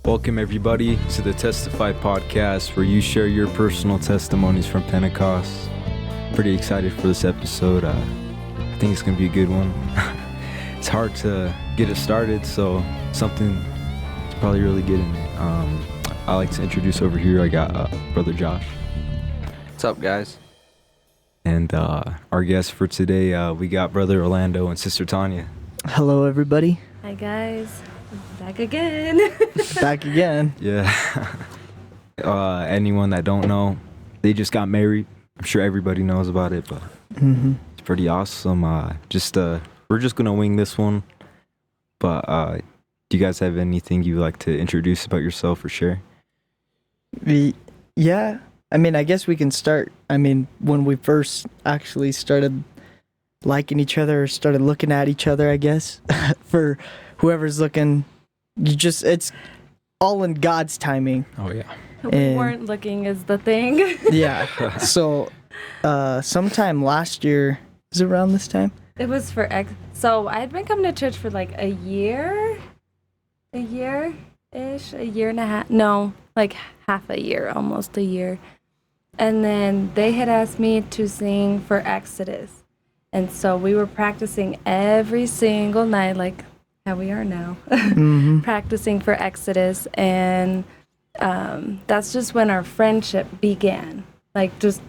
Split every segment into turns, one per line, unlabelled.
Welcome, everybody, to the Testify podcast, where you share your personal testimonies from Pentecost. Pretty excited for this episode. I think it's going to be a good one. It's hard to get it started, so something is probably really good in it. I like to introduce over here, I got Brother Josh.
What's up, guys?
And our guests for today, we got Brother Orlando and Sister Tania.
Hello, everybody.
Hi, guys. Back again.
Back again.
Yeah. Anyone that don't know, they just got married. I'm sure everybody knows about it, but it's pretty awesome. We're just gonna wing this one. But do you guys have anything you like to introduce about yourself or share?
Yeah. I mean, I guess we can start. I mean, when we first actually started liking each other, or started looking at each other, I guess, for whoever's looking, it's all in God's timing.
Oh, yeah.
We weren't looking is the thing.
Yeah. So, sometime last year, is it around this time?
It was so I had been coming to church for like a year-ish, a year and a half. No, like half a year, almost a year. And then they had asked me to sing for Exodus. And so we were practicing every single night, like how we are now, practicing for Exodus. And that's just when our friendship began. Like just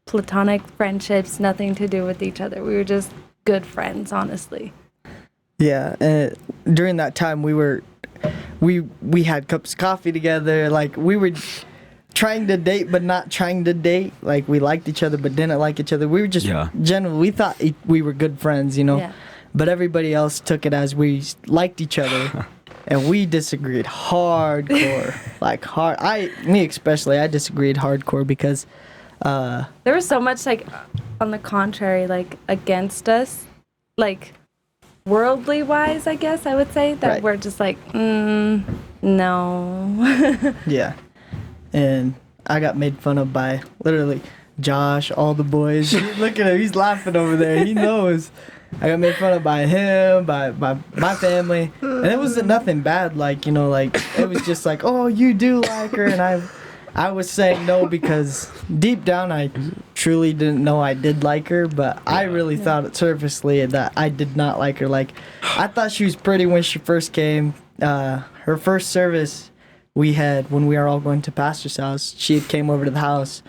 platonic friendships, nothing to do with each other. We were just good friends, honestly.
Yeah. And during that time, we had cups of coffee together. Like we were trying to date, but not trying to date. Like we liked each other, but didn't like each other. We were just generally, we thought we were good friends, you know. Yeah. But everybody else took it as we liked each other, and we disagreed hardcore. Me especially, I disagreed hardcore because
there was so much like on the contrary, like against us, like worldly wise, I guess I would say that we're just like, no.
Yeah. And I got made fun of by literally Josh, all the boys. Look at him, he's laughing over there. He knows. I got made fun of by him, by my family. And it wasn't nothing bad, like, you know, like, it was just like, oh, you do like her. And I was saying no because deep down I truly didn't know I did like her. But I really thought it surfacely that I did not like her. Like, I thought she was pretty when she first came. Her first service we had when we were all going to Pastor's house, she came over to the house,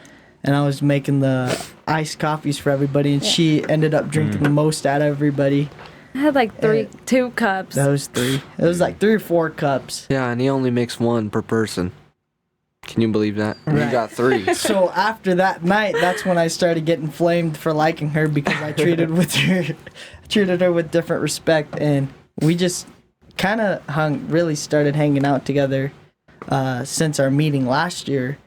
and I was making the iced coffees for everybody, and she ended up drinking the most out of everybody.
I had like two cups.
That was three. It was like 3 or 4 cups.
Yeah, and he only makes 1 per person. Can you believe that? Right. You got 3.
So after that night, that's when I started getting flamed for liking her because I treated her with different respect, and we just kind of really started hanging out together. Since our meeting last year.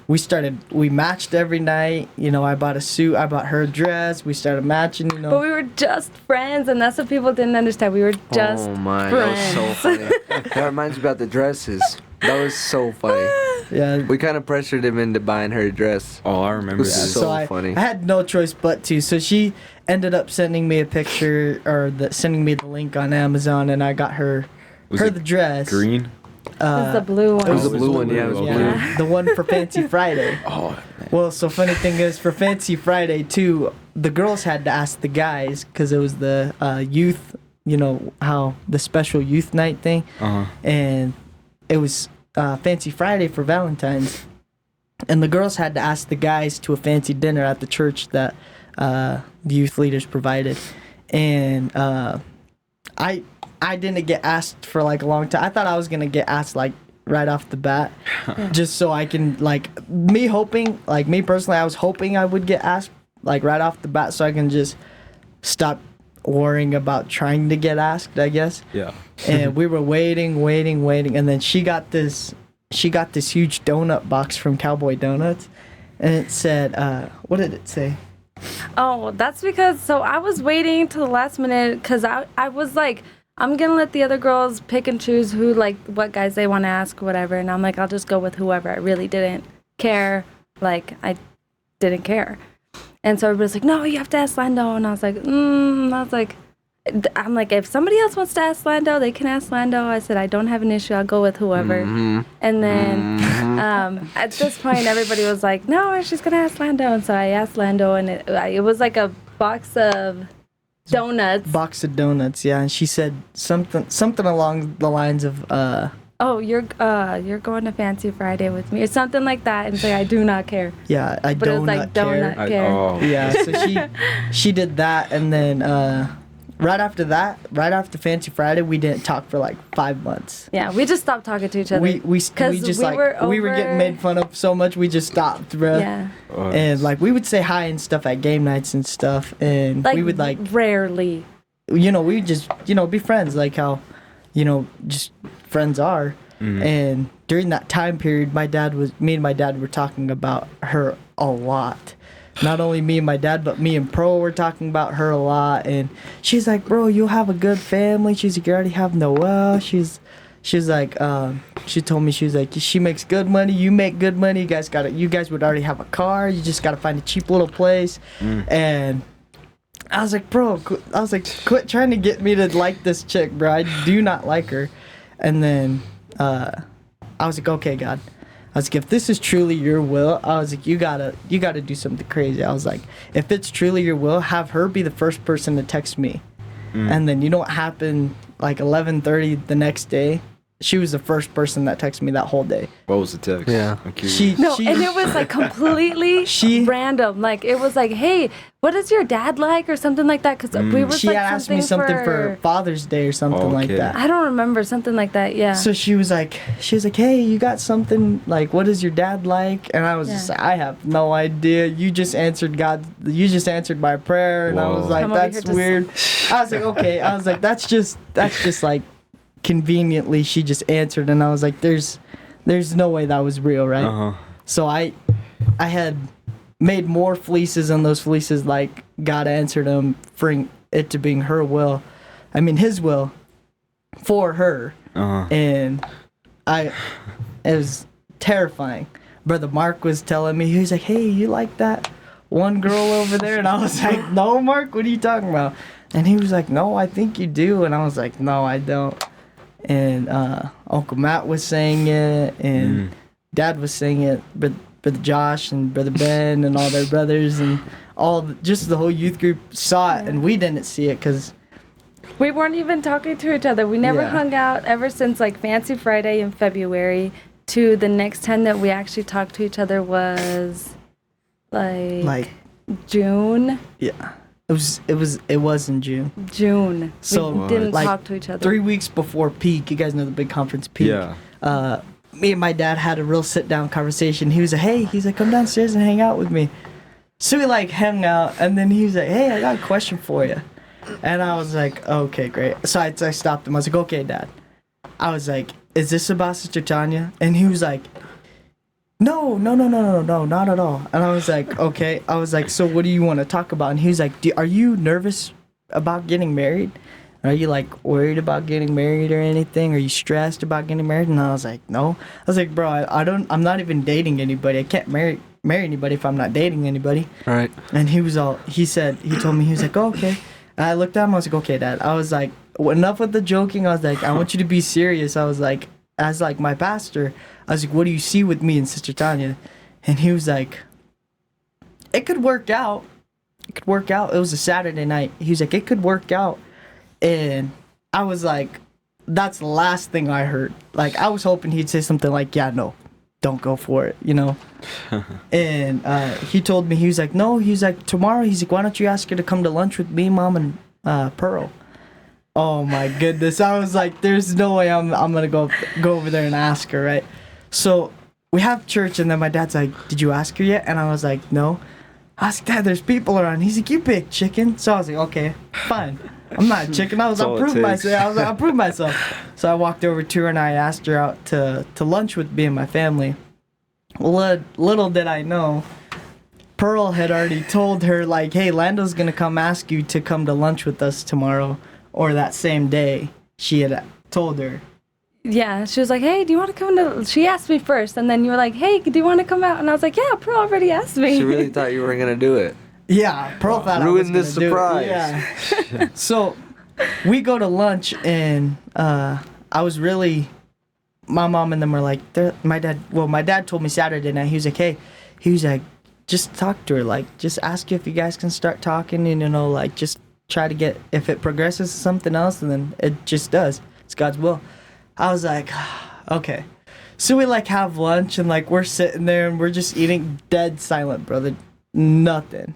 We matched every night. You know, I bought a suit, I bought her a dress, we started matching, you know.
But we were just friends, and that's what people didn't understand. We were just friends.
That was so funny. That reminds me about the dresses. That was so funny. Yeah. We kind of pressured him into buying her a dress.
Oh, I remember that.
So funny.
I had no choice but to. So she ended up sending me a picture, or sending me the link on Amazon, and I got her the dress.
Green?
It was the blue one.
It was the blue one, yeah. It was blue.
The one for Fancy Friday.
Oh, man.
Well, so funny thing is, for Fancy Friday, too, the girls had to ask the guys, because it was the youth, you know, how the special youth night thing. And it was Fancy Friday for Valentine's. And the girls had to ask the guys to a fancy dinner at the church that the youth leaders provided. And I didn't get asked for like a long time. I thought I was going to get asked like right off the bat, just so I can me personally, I was hoping I would get asked like right off the bat so I can just stop worrying about trying to get asked, I guess.
Yeah.
And we were waiting. And then she got this huge donut box from Cowboy Donuts, and it said, what did it say?
Oh, that's because, I was waiting till the last minute because I was like, I'm going to let the other girls pick and choose who, like, what guys they want to ask or whatever. And I'm like, I'll just go with whoever. I really didn't care. Like, I didn't care. And so everybody's like, no, you have to ask Lando. And I was like, I'm like, if somebody else wants to ask Lando, they can ask Lando. I said, I don't have an issue. I'll go with whoever. And then at this point, everybody was like, no, she's going to ask Lando. And so I asked Lando, and it was like a box of donuts.
Box of donuts, yeah. And she said something along the lines of,
oh, you're going to Fancy Friday with me, or something like that. And say, I do not care.
Yeah, I
but
do
it was like,
not
don't
care.
care.
Yeah, so she did that, and then right after Fancy Friday, we didn't talk for like 5 months.
Yeah, we just stopped talking to each other.
We were getting made fun of so much, we just stopped, bro.
Yeah.
And like we would say hi and stuff at game nights and stuff, and
like,
we would like
rarely.
we would just be friends, like how just friends are. And during that time period, me and my dad were talking about her a lot. Not only me and my dad, but me and Pearl were talking about her a lot. And she's like, bro, you'll have a good family. She's like, you already have Noelle. She's like, she told me, she was like, she makes good money. You make good money. You guys would already have a car. You just got to find a cheap little place. And I was like, bro, quit trying to get me to like this chick, bro. I do not like her. And then I was like, okay, God. I was like, if this is truly your will, I was like, you gotta do something crazy. I was like, if it's truly your will, have her be the first person to text me. And then you know what happened? Like 11:30 the next day, she was the first person that texted me that whole day.
What was the text?
Yeah.
I'm curious.
And it was like completely random. Like it was like, hey, what is your dad like, or something like that? Because we were.
She had asked me something for Father's Day or something like that.
I don't remember, something like that. Yeah.
So she was like, hey, you got something, like, what is your dad like? And I was just like, I have no idea. You just answered my prayer, and I was like, that's weird. I was like, okay. I was like, that's just like conveniently she just answered, and I was like, there's no way that was real, right? So I had made more fleeces, and those fleeces, like, God answered them for it to being her will. I mean, his will for her. And it was terrifying. Brother Mark was telling me, he was like, hey, you like that one girl over there? And I was like, no, Mark, what are you talking about? And he was like, no, I think you do. And I was like, no, I don't. And Uncle Matt was saying it, and Dad was saying it, but Brother Josh and Brother Ben and all their brothers and just the whole youth group saw it, and we didn't see it because
we weren't even talking to each other. We never hung out ever since like Fancy Friday in February to the next time that we actually talked to each other was like June. Yeah.
It was in June. So
we didn't talk to each other.
3 weeks before Peak, you guys know the big conference Peak. Yeah. Me and my dad had a real sit-down conversation. He was like, hey, come downstairs and hang out with me. So we like hung out, and then he was like, hey, I got a question for you. And I was like, okay, great. So I stopped him. I was like, okay, Dad. I was like, is this about Sister Tania? And he was like, no, not at all. And I was like, okay. I was like, so what do you want to talk about? And he was like, are you nervous about getting married? Are you like worried about getting married or anything? Are you stressed about getting married? And I was like, no. I was like, bro, I'm not even dating anybody. I can't marry anybody if I'm not dating anybody.
Right. And
he told me, he was like, oh, okay. And I looked at him, I was like, okay, Dad. I was like, enough with the joking. I was like, I want you to be serious. I was like, as like my pastor, I was like, what do you see with me and Sister Tania? And he was like, it could work out. It was a Saturday night. He was like, it could work out. And I was like, that's the last thing I heard. Like, I was hoping he'd say something like, yeah, no, don't go for it, And he told me, he was like, no, he's like, tomorrow, he's like, why don't you ask her to come to lunch with me, Mom, and Pearl? Oh my goodness. I was like, there's no way I'm gonna go over there and ask her, right? So we have church, and then my dad's like, did you ask her yet? And I was like, no. I was like, Dad, there's people around. He's like, you big chicken. So I was like, okay, fine. I'm not a chicken. I'll prove myself. I was like, I'll prove myself. So I walked over to her, and I asked her out to lunch with me and my family. Little did I know, Pearl had already told her, like, hey, Lando's gonna come ask you to come to lunch with us tomorrow, or that same day. She had told her.
Yeah, she was like, hey, do you want to come to... She asked me first, and then you were like, hey, do you want to come out? And I was like, yeah, Pearl already asked me.
She really thought you were going to do it.
Yeah, Pearl thought I was going to do it.
Ruin this surprise.
Yeah. So we go to lunch, and I was really, my mom and them were like, my dad told me Saturday night, he was like, hey, he was like, just talk to her, like, just ask if you guys can start talking, and, you know, like, just try to get, if it progresses to something else, and then it just does. It's God's will. I was like, okay. So we, like, have lunch, and, like, we're sitting there, and we're just eating dead silent, brother. Nothing.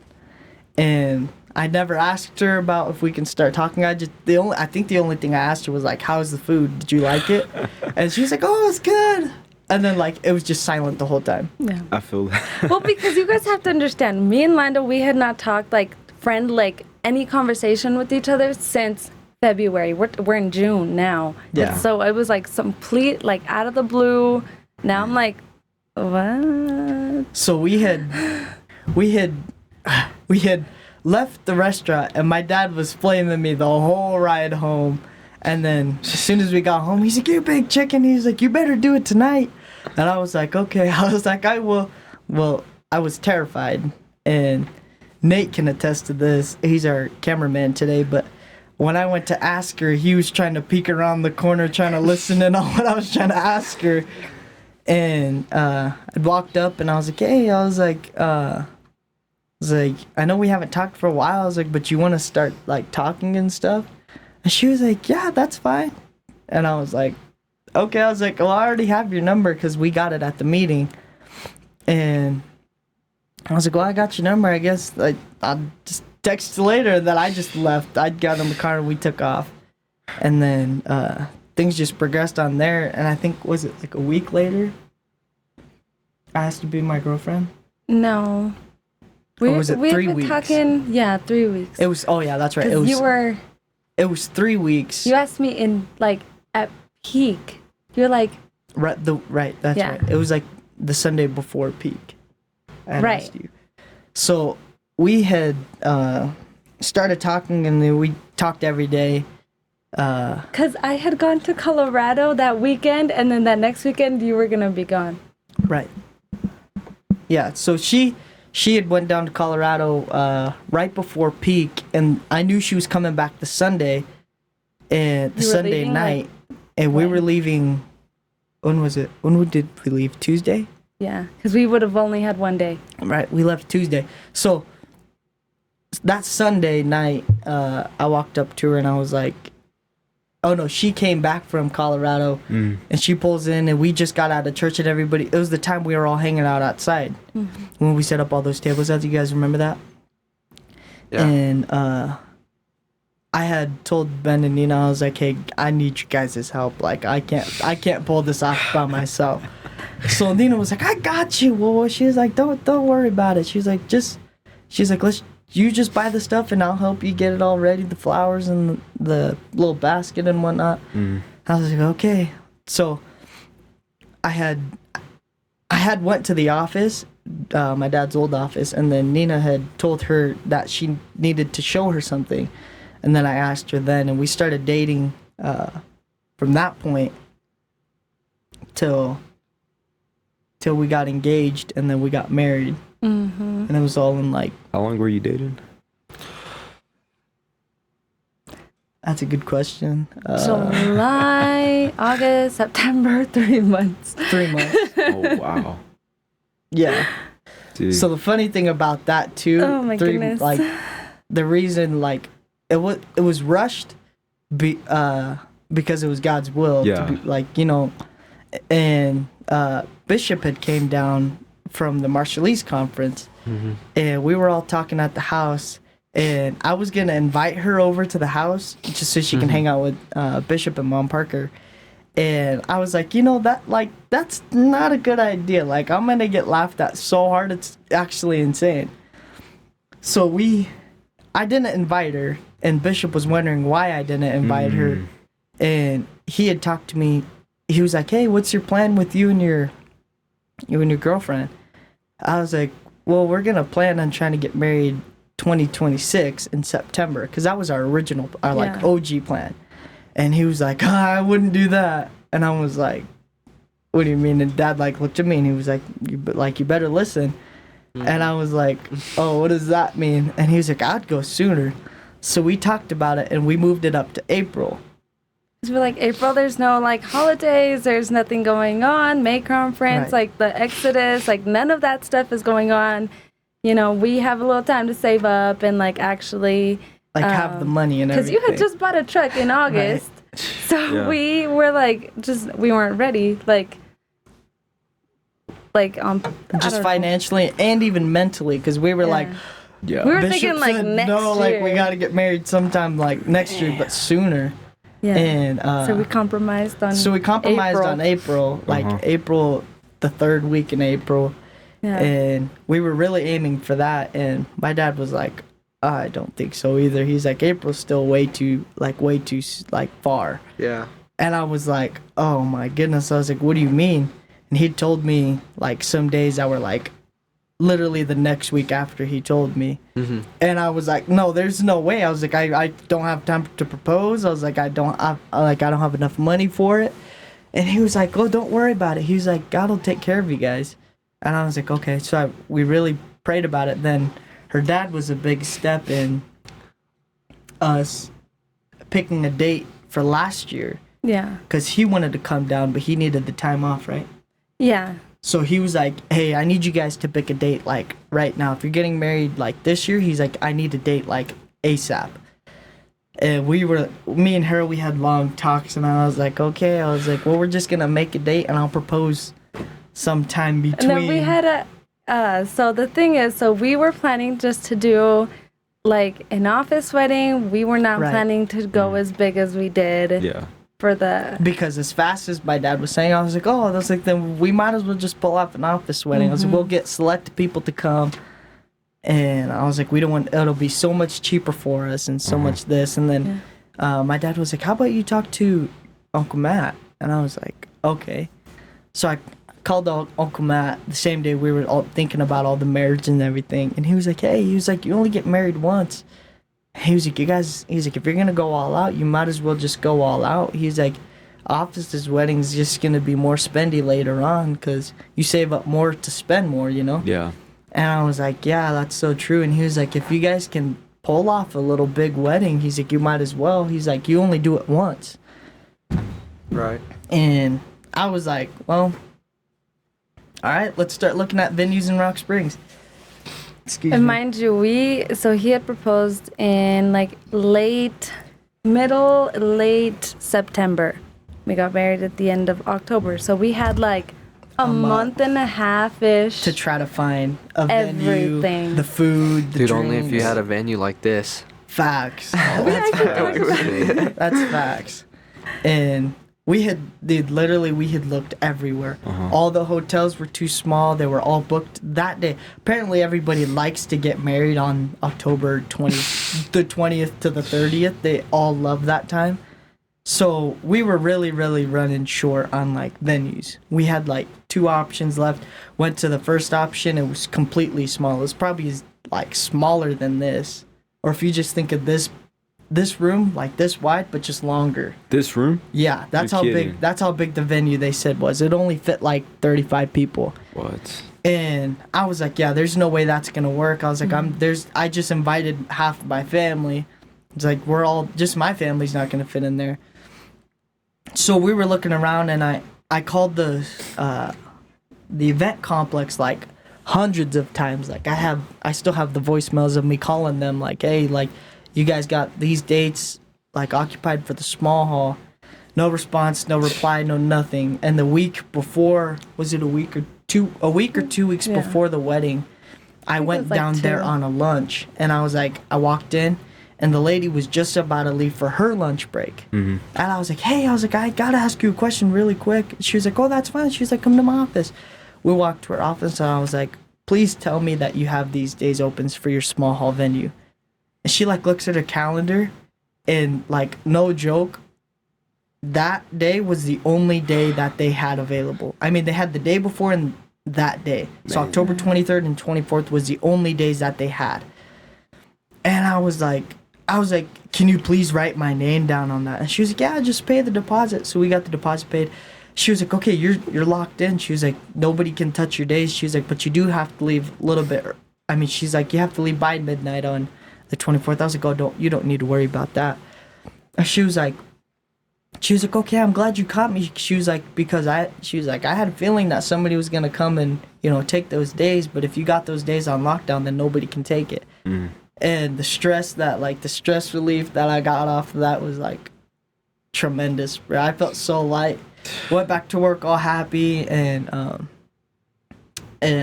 And I never asked her about if we can start talking. I think the only thing I asked her was, like, how's the food? Did you like it? And she was like, oh, it's good. And then, like, it was just silent the whole time.
Yeah.
I feel that.
Well, because you guys have to understand, me and Lando, we had not talked, like, any conversation with each other since February. We're in June now.
Yeah.
And so it was, like, complete, like, out of the blue. Now I'm like, what?
So we had left the restaurant, and my dad was flaming me the whole ride home. And then as soon as we got home, he's like, you big chicken. He's like, you better do it tonight. And I was like, okay. I was like, I will. Well, I was terrified. And Nate can attest to this. He's our cameraman today. But when I went to ask her, he was trying to peek around the corner, trying to listen in on what I was trying to ask her. And I walked up, and I was like, hey, I was like, I know we haven't talked for a while. I was like, but you want to start, like, talking and stuff? And she was like, yeah, that's fine. And I was like, okay. I was like, well, I already have your number because we got it at the meeting. And I was like, well, I got your number. I guess I'll just text you later. And then I just left. I got in the car and we took off. And then things just progressed on there. And I think, was it like a week later, I asked to be my girlfriend?
No.
Or was it 3 weeks?
Talking, 3 weeks.
It was, oh yeah, that's right. It was 3 weeks.
You asked me in, like, at peak. You're like...
Right, that's right. It was like the Sunday before peak. I asked you. So we had started talking, and then we talked every day.
Because I had gone to Colorado that weekend, and then that next weekend you were going to be gone.
Right. Yeah, so she had went down to Colorado right before peak, and I knew she was coming back the Sunday, and the Sunday night, and we were leaving. When was it? When did we leave? Tuesday?
Yeah, because we would have only had one day.
Right, we left Tuesday. So that Sunday night, I walked up to her and I was like, oh no, she came back from Colorado, and she pulls in, and we just got out of church, and everybody, it was the time we were all hanging out outside when we set up all those tables. Do you guys remember that? Yeah. And I had told Ben and Nina, I was like, hey, I need you guys' help. Like, I can't pull this off by myself. So Nina was like, I got you. Well, she was like, don't worry about it. She's like, you just buy the stuff and I'll help you get it all ready, the flowers and the little basket and whatnot. I was like, okay. So I had went to the office, my dad's old office, and then Nina had told her that she needed to show her something. And then I asked her then, and we started dating from that point till we got engaged, and then we got married. And it was all in like...
How long were you dating?
That's a good question.
July, August, September, 3 months.
3 months.
Oh, wow.
Yeah.
Dude.
So the funny thing about that too,
oh my goodness.
Like, the reason like it was rushed because it was God's will to be, like, you know, and Bishop had came down from the Marshallese conference, and we were all talking at the house, and I was gonna invite her over to the house just so she can hang out with Bishop and Mom Parker. And I was like, you know, that's not a good idea. Like, I'm gonna get laughed at so hard, it's actually insane. So I didn't invite her, and Bishop was wondering why I didn't invite her. And he had talked to me. He was like, hey, what's your plan with you and your girlfriend? I was like, well, we're gonna plan on trying to get married 2026 in September, because that was our original, like OG plan. And he was like, I wouldn't do that. And I was like, what do you mean? And Dad like looked at me and he was like, you better listen. And I was like, oh, what does that mean? And he was like, I'd go sooner. So we talked about it and we moved it up to April.
Because we're like, April, there's no like holidays, there's nothing going on, May conference,
Right.
like the Exodus, like none of that stuff is going on. You know, we have a little time to save up and like actually
Like have the money and everything.
because you had just bought a truck in August. So
Yeah.
we were like, we weren't ready. Like I
just
don't know.
financially and even mentally, because we were
Yeah.
like,
Yeah.
We were
Bishop
thinking like
said,
next
no,
year.
like we got to get married sometime like next year, but sooner.
Yeah.
And
So we compromised on.
so we compromised
April.
on April, like
Uh-huh.
April, the third week in April.
Yeah.
And we were really aiming for that. And my dad was like, I don't think so either. He's like, April's still way too far.
Yeah.
And I was like, oh my goodness. I was like, what do you mean? And he told me like some days that were like literally the next week after he told me.
Mm-hmm.
And I was like, no, there's no way. I was like, I don't have time to propose. I was like, I don't have enough money for it. And he was like, oh, don't worry about it. He was like, God will take care of you guys. And I was like, okay. So we really prayed about it. Then her dad was a big step in us picking a date for last year.
Yeah.
Because he wanted to come down, but he needed the time off, right?
Yeah.
So he was like, hey, I need you guys to pick a date, like, right now. If you're getting married, like, this year, he's like, I need a date, like, ASAP. And me and her, we had long talks, and I was like, okay. I was like, well, we're just going to make a date, and I'll propose sometime between.
And then we had so the thing is, so we were planning just to do, like, an office wedding. We were not
Right.
planning to go as big as we did
Yeah.
for the...
Because as fast as my dad was saying, I was like, oh, I was like, then we might as well just pull off an office wedding. I was like, we'll get select people to come. And I was like, it'll be so much cheaper for us and so much this. And then my dad was like, how about you talk to Uncle Matt? And I was like, okay. So I called Uncle Matt the same day we were all thinking about all the marriage and everything. And he was like, hey, you only get married once. He was like, he's like, if you're going to go all out, you might as well just go all out. He's like, office's wedding's just going to be more spendy later on because you save up more to spend more, you know?
Yeah.
And I was like, yeah, that's so true. And he was like, if you guys can pull off a little big wedding, he's like, you might as well. He's like, you only do it once.
Right.
And I was like, well, all right, let's start looking at venues in Rock Springs. Excuse
And
me.
mind you, so he had proposed in like late September. We got married at the end of October. So we had like a month and a half-ish.
To try to find a
Everything.
venue, the food, the
Dude,
drinks.
only if you had a venue like this.
Facts. That's facts. That's facts. And we had looked everywhere. All the hotels were too small. They were all booked that day. Apparently, everybody likes to get married on October 20th, the 20th to the 30th. They all love that time. So we were really, really running short on like venues. We had like 2 options left. Went to the first option. It was completely small. It was probably like smaller than this. Or if you just think of this room, like this wide, but just longer.
This room?
Yeah, that's
You're
how
kidding.
big. That's how big the venue they said was. It only fit like 35 people.
What?
And I was like, yeah, there's no way that's gonna work. I was like, I just invited half of my family. It's like just my family's not gonna fit in there. So we were looking around, and I called the event complex like hundreds of times. Like I still have the voicemails of me calling them like, hey, like you guys got these dates like occupied for the small hall. No response, no reply, no nothing. And the week before, was it a week or 2 weeks
Yeah.
before the wedding, I
think it
went
was like
down there
2.
on a lunch, and I was like, I walked in, and the lady was just about to leave for her lunch break.
Mm-hmm.
And I was like, hey, I gotta ask you a question really quick. She was like, oh, that's fine. She was like, come to my office. We walked to her office, and I was like, please tell me that you have these days opens for your small hall venue. And she like looks at her calendar, and like, no joke, that day was the only day that they had available. I mean, they had the day before and that day. So
Man.
October 23rd and 24th was the only days that they had. And I was like, can you please write my name down on that? And she was like, yeah, just pay the deposit. So we got the deposit paid. She was like, okay, you're locked in. She was like, nobody can touch your days. She was like, but you do have to leave a little bit. I mean, she's like, you have to leave by midnight on the 24th. I was like, oh, you don't need to worry about that. And she was like, okay, I'm glad you caught me. She was like, I had a feeling that somebody was gonna come and, you know, take those days, but if you got those days on lockdown, then nobody can take it. And the stress relief that I got off of that was like tremendous, bro. I felt so light. Went back to work all happy, and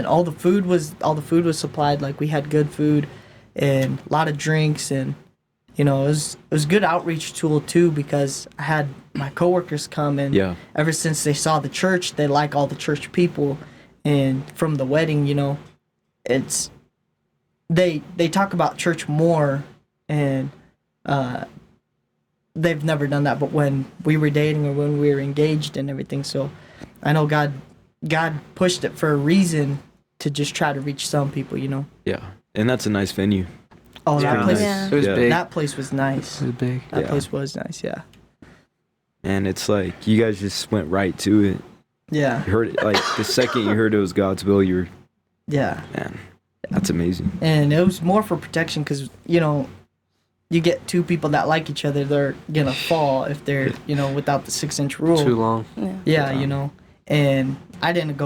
all the food was supplied. Like, we had good food and a lot of drinks, and you know, it was a good outreach tool too, because I had my coworkers come, and ever since they saw the church, they like all the church people, and from the wedding, you know, it's they talk about church more, and they've never done that, but when we were dating or when we were engaged and everything. So I know God pushed it for a reason, to just try to reach some people, you know.
Yeah, and that's a nice venue.
Oh, that place,
nice. It was big.
That place was nice.
It was big.
That place was nice, yeah.
And it's like, you guys just went right to it.
Yeah.
You heard it, like, the second you heard it was God's will, you were...
Yeah.
Man, that's amazing.
And it was more for protection, because, you know, you get two people that like each other, they're going to fall if they're, you know, without the 6-inch rule.
Too long.
Yeah, you know. And I didn't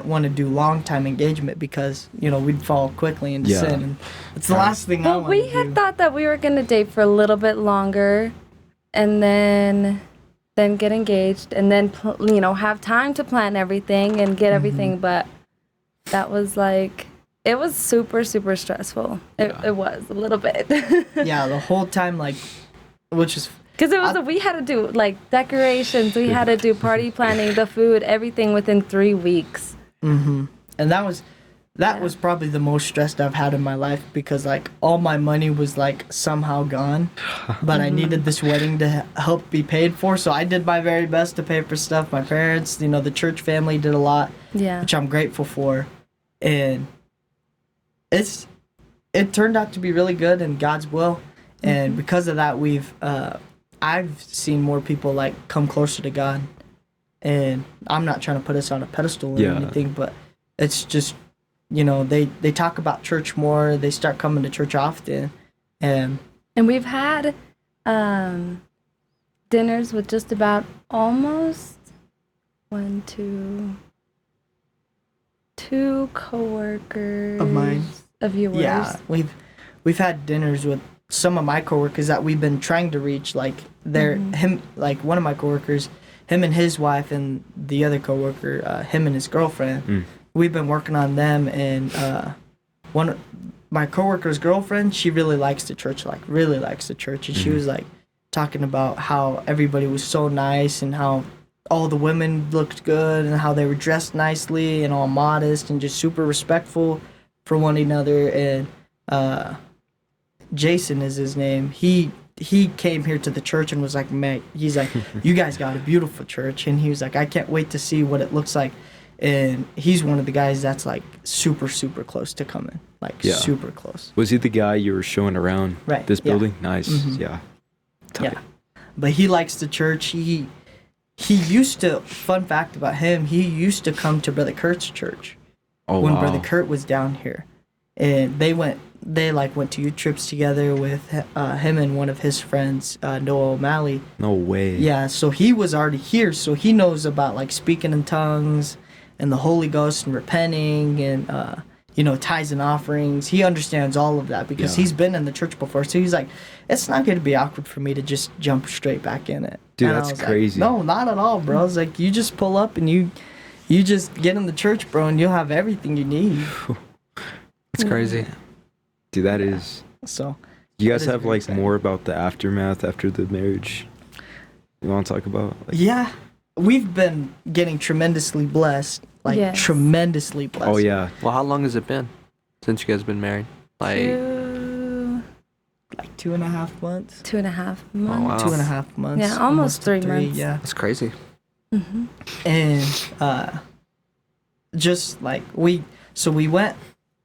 want to do long time engagement, because, you know, we'd fall quickly into sin, and it's the last thing I want to do.
Well, we had thought that we were going to date for a little bit longer, and then get engaged, and then you know, have time to plan everything and get everything. But that was like, it was super, super stressful. It was a little bit.
Yeah, the whole time, like, which is.
Because it was we had to do like decorations, we had to do party planning, the food, everything within 3 weeks.
And that was probably the most stressed I've had in my life, because like all my money was like somehow gone, but I needed this wedding to help be paid for, so I did my very best to pay for stuff. My parents, you know, the church family did a lot, which I'm grateful for, and it turned out to be really good in God's will, and because of that, I've seen more people like come closer to God, and I'm not trying to put us on a pedestal or anything, but it's just, you know, they talk about church more, they start coming to church often, and
we've had dinners with just about almost two coworkers
of mine,
of yours.
Yeah, we've had dinners with some of my coworkers that we've been trying to reach, like one of my coworkers, him and his wife, and the other coworker, him and his girlfriend. We've been working on them, and one of my coworker's girlfriend, she really likes the church, and she was like talking about how everybody was so nice, and how all the women looked good, and how they were dressed nicely and all modest and just super respectful for one another. And Jason is his name. He came here to the church and was like, "Mate," he's like, "You guys got a beautiful church," and he was like, "I can't wait to see what it looks like." And he's one of the guys that's like super, super close to coming, super close.
Was he the guy you were showing around this building? Nice, yeah.
But he likes the church. He used to. Fun fact about him: he used to come to Brother Kurt's church when Brother Kurt was down here, and they went to youth trips together with him and one of his friends, Noah O'Malley. No way. Yeah, so he was already here, so he knows about like speaking in tongues and the Holy Ghost and repenting and you know, tithes and offerings. He understands all of that because he's been in the church before. So he's like, it's not going to be awkward for me to just jump straight back in it.
Dude, and that's crazy.
Like, no, not at all, bro. I was like, you just pull up and you just get in the church, bro, and you'll have everything you need.
It's crazy.
Dude, that is.
So.
You guys have like exciting. More about the aftermath after the marriage you want to talk about? Like,
yeah. We've been getting tremendously blessed. Tremendously blessed.
Oh, yeah.
Well, how long has it been since you guys have been married? Like
2.5 months.
2.5 months.
Oh, wow.
2.5 months.
Yeah, almost 3 months.
Yeah.
That's crazy.
Mm-hmm.
And just like we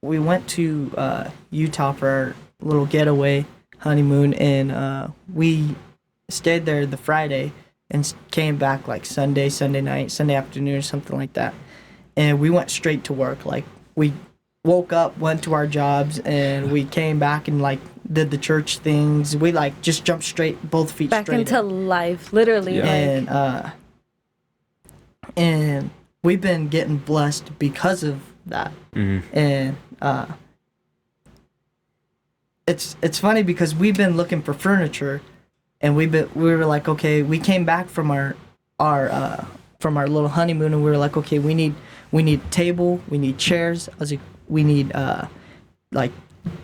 went to Utah for our little getaway honeymoon, and we stayed there the Friday and came back like Sunday night, Sunday afternoon or something like that. And we went straight to work. Like we woke up, went to our jobs, and we came back and like did the church things. We like just jumped straight, both feet
back
straight
into life, literally.
Yeah. And we've been getting blessed because of that. And it's funny because we've been looking for furniture, and we were like, okay, we came back from our little honeymoon, and we were like, okay, we need a table, we need chairs. I was like, we need like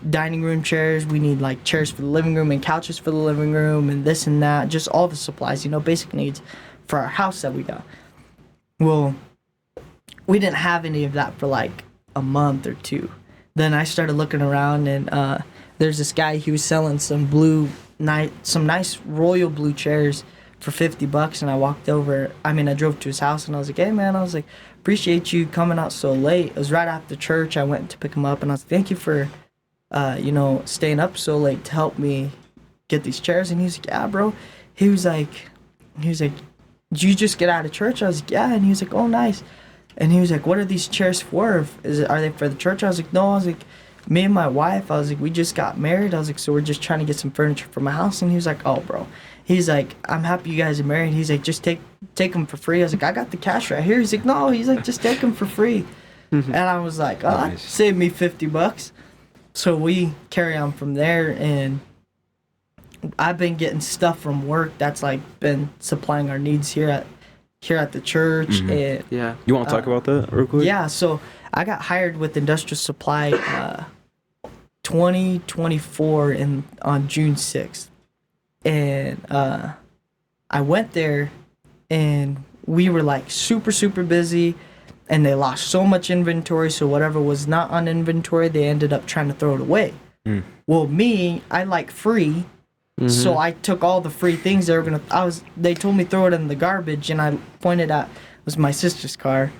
dining room chairs, we need like chairs for the living room and couches for the living room and this and that, just all the supplies, basic needs for our house that we got. Well, we didn't have any of that for like a month or two. Then I started looking around, and there's this guy, he was selling some nice royal blue chairs for $50, and I drove to his house, and I was like, hey man, I was like, appreciate you coming out so late. It was right after church. I went to pick him up, and I was like, thank you for staying up so late to help me get these chairs. And he was like, yeah bro. He was like, did you just get out of church? I was like, yeah. And he was like, oh nice. And he was like, what are these chairs for? Are they for the church? I was like, no. I was like, me and my wife, I was like, we just got married. I was like, so we're just trying to get some furniture for my house. And he was like, oh bro. He's like, I'm happy you guys are married. He's like, just take them for free. I was like, I got the cash right here. He's like, no. He's like, just take them for free. And I was like, oh, nice. That saved me $50. So we carry on from there, and I've been getting stuff from work that's like been supplying our needs here at the church. And
yeah, you want to talk about that real quick?
Yeah, so I got hired with Industrial Supply 2024 on June 6th. And I went there, and we were like super, super busy, and they lost so much inventory, so whatever was not on inventory, they ended up trying to throw it away. Well, me, I like free, so I took all the free things they told me throw it in the garbage, and I pointed out it was my sister's car,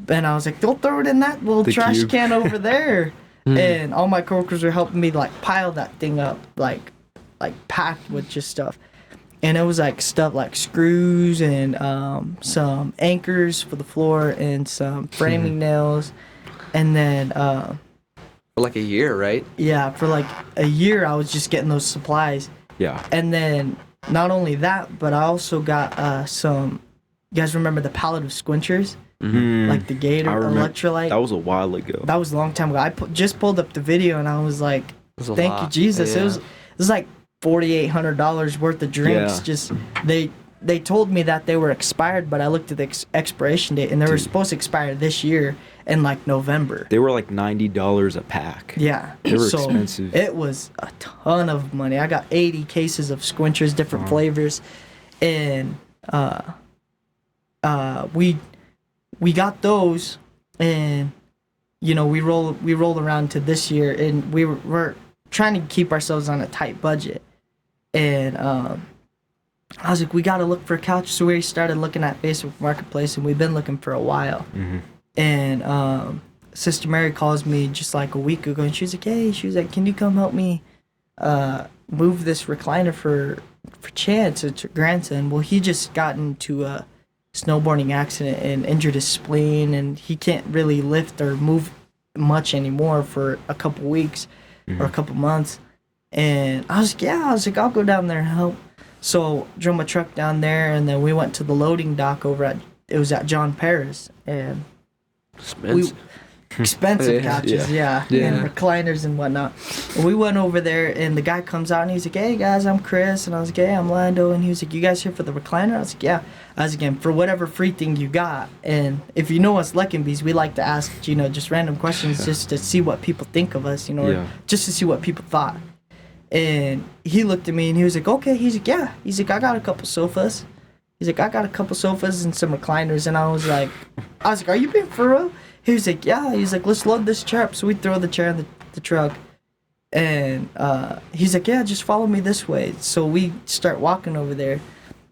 and I was like, don't throw it in that little trash can over there. And all my coworkers were helping me like pile that thing up, like packed with just stuff. And it was like stuff like screws and some anchors for the floor and some framing nails. And then
for like a year, right?
Yeah, for like a year I was just getting those supplies.
Yeah.
And then not only that, but I also got some, you guys remember the pallet of squinchers? Like the Gator electrolyte?
That was a while ago.
That was a long time ago. I just pulled up the video, and I was like, thank you, Jesus. Yeah. It was like $4,800 worth of drinks. Yeah. Just they told me that they were expired, but I looked at the expiration date, and they were supposed to expire this year in like November.
They were like $90 a pack.
Yeah.
They were expensive.
It was a ton of money. I got 80 cases of squinchers, different flavors, and we got those, and we roll around to this year, and we're trying to keep ourselves on a tight budget. And I was like, we got to look for a couch. So we started looking at Facebook Marketplace, and we've been looking for a while. And Sister Mary calls me just like a week ago, and she was like, can you come help me move this recliner for Chance? It's her grandson. Well, he just got into a snowboarding accident and injured his spleen, and he can't really lift or move much anymore for a couple weeks or a couple months. And I was like, I'll go down there and help. So drove my truck down there, and then we went to the loading dock it was at John Paris, and expensive couches, yeah, and recliners and whatnot. And we went over there, and the guy comes out, and he's like, hey guys, I'm Chris. And I was like, hey, I'm Lando. And he was like, you guys here for the recliner? I was like, yeah. I was like, for whatever free thing you got. And if you know us Leckenbys, we like to ask, just random questions just to see what people think of us, or just to see what people thought. And he looked at me, and he was like, okay. He's like, yeah. He's like, I got a couple sofas. He's like, I got a couple sofas and some recliners. And I was like, are you being for real? He was like, yeah. He's like, let's load this chair up. So we throw the chair in the truck. And he's like, yeah, just follow me this way. So we start walking over there.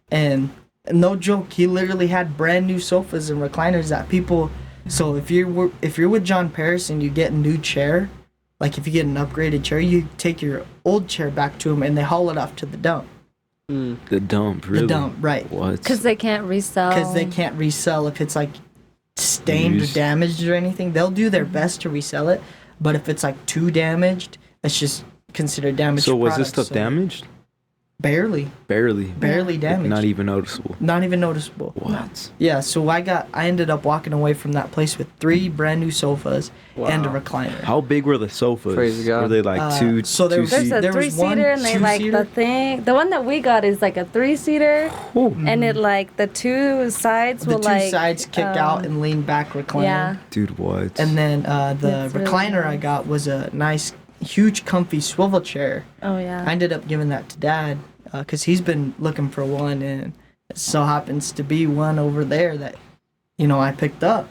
And no joke, he literally had brand new sofas and recliners that people... So if you're with John Paris and you get a new chair, like if you get an upgraded chair, you take your old chair back to him, and they haul it off to the dump.
The dump, really?
The dump, right.
What?
Because they can't resell.
Because they can't resell if it's like stained or damaged or anything. They'll do their best to resell it, But if it's like too damaged, it's just considered damaged.
So was
product,
this stuff damaged?
Barely damaged.
Not even noticeable.
Not even noticeable.
What?
Yeah, so I ended up walking away from that place with 3 brand new sofas and a recliner.
How big were the sofas?
Praise God.
Were they like two?
So there was,
There's a
there was
3-seater, and they like the one that we got is like a 3-seater, and it like the 2 sides
the
will
2
like
sides kick out and lean back recliner.
Yeah.
Dude, what?
And then the
That's really
recliner I
nice.
got was a nice, huge, comfy swivel chair.
Oh yeah.
I ended up giving that to Dad because he's been looking for one, and it so happens to be one over there that, I picked up.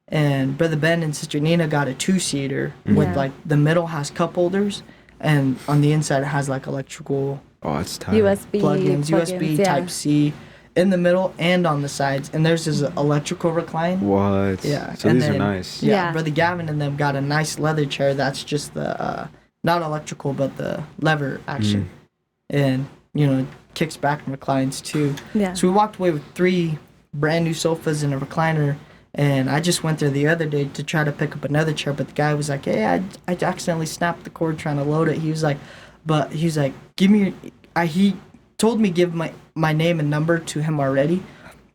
And Brother Ben and Sister Nina got a 2-seater with
Yeah.
like the middle has cup holders, and on the inside it has like electrical
Oh, it's tight.
plugins,
plugins,
USB
yeah.
Type C in the middle and on the sides. And there's this electrical recline.
What?
Yeah.
So
and
these are
then,
nice.
Yeah,
Yeah.
Brother Gavin and them got a nice leather chair that's just the not electrical but the lever action, and kicks back and reclines too.
Yeah.
So we walked away with 3 brand new sofas and a recliner. And I just went there the other day to try to pick up another chair, but the guy was like, "Hey, I accidentally snapped the cord trying to load it." He was like, "Give me your." He told me give my name and number to him already,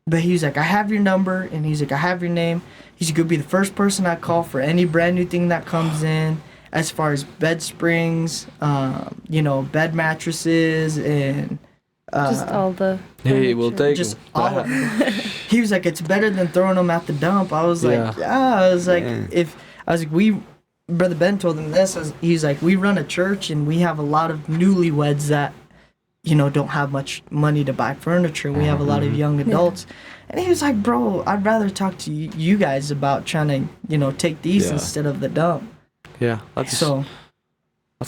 but he was like, "I have your number," and he's like, "I have your name." He's like, "You'll be the first person I call for any brand new thing that comes in, as far as bed springs, bed mattresses, and."
Just all the.
Hey, we'll
furniture.
take
Just
them.
all of them. He was like, "It's better than throwing them at the dump." I was like,
Yeah.
I was like,
Man.
Brother Ben told him this. He's like, we run a church and we have a lot of newlyweds that, don't have much money to buy furniture. We have a lot of young adults. And he was like, "Bro, I'd rather talk to you guys about trying to, take these
Yeah.
instead of the dump."
Yeah, that's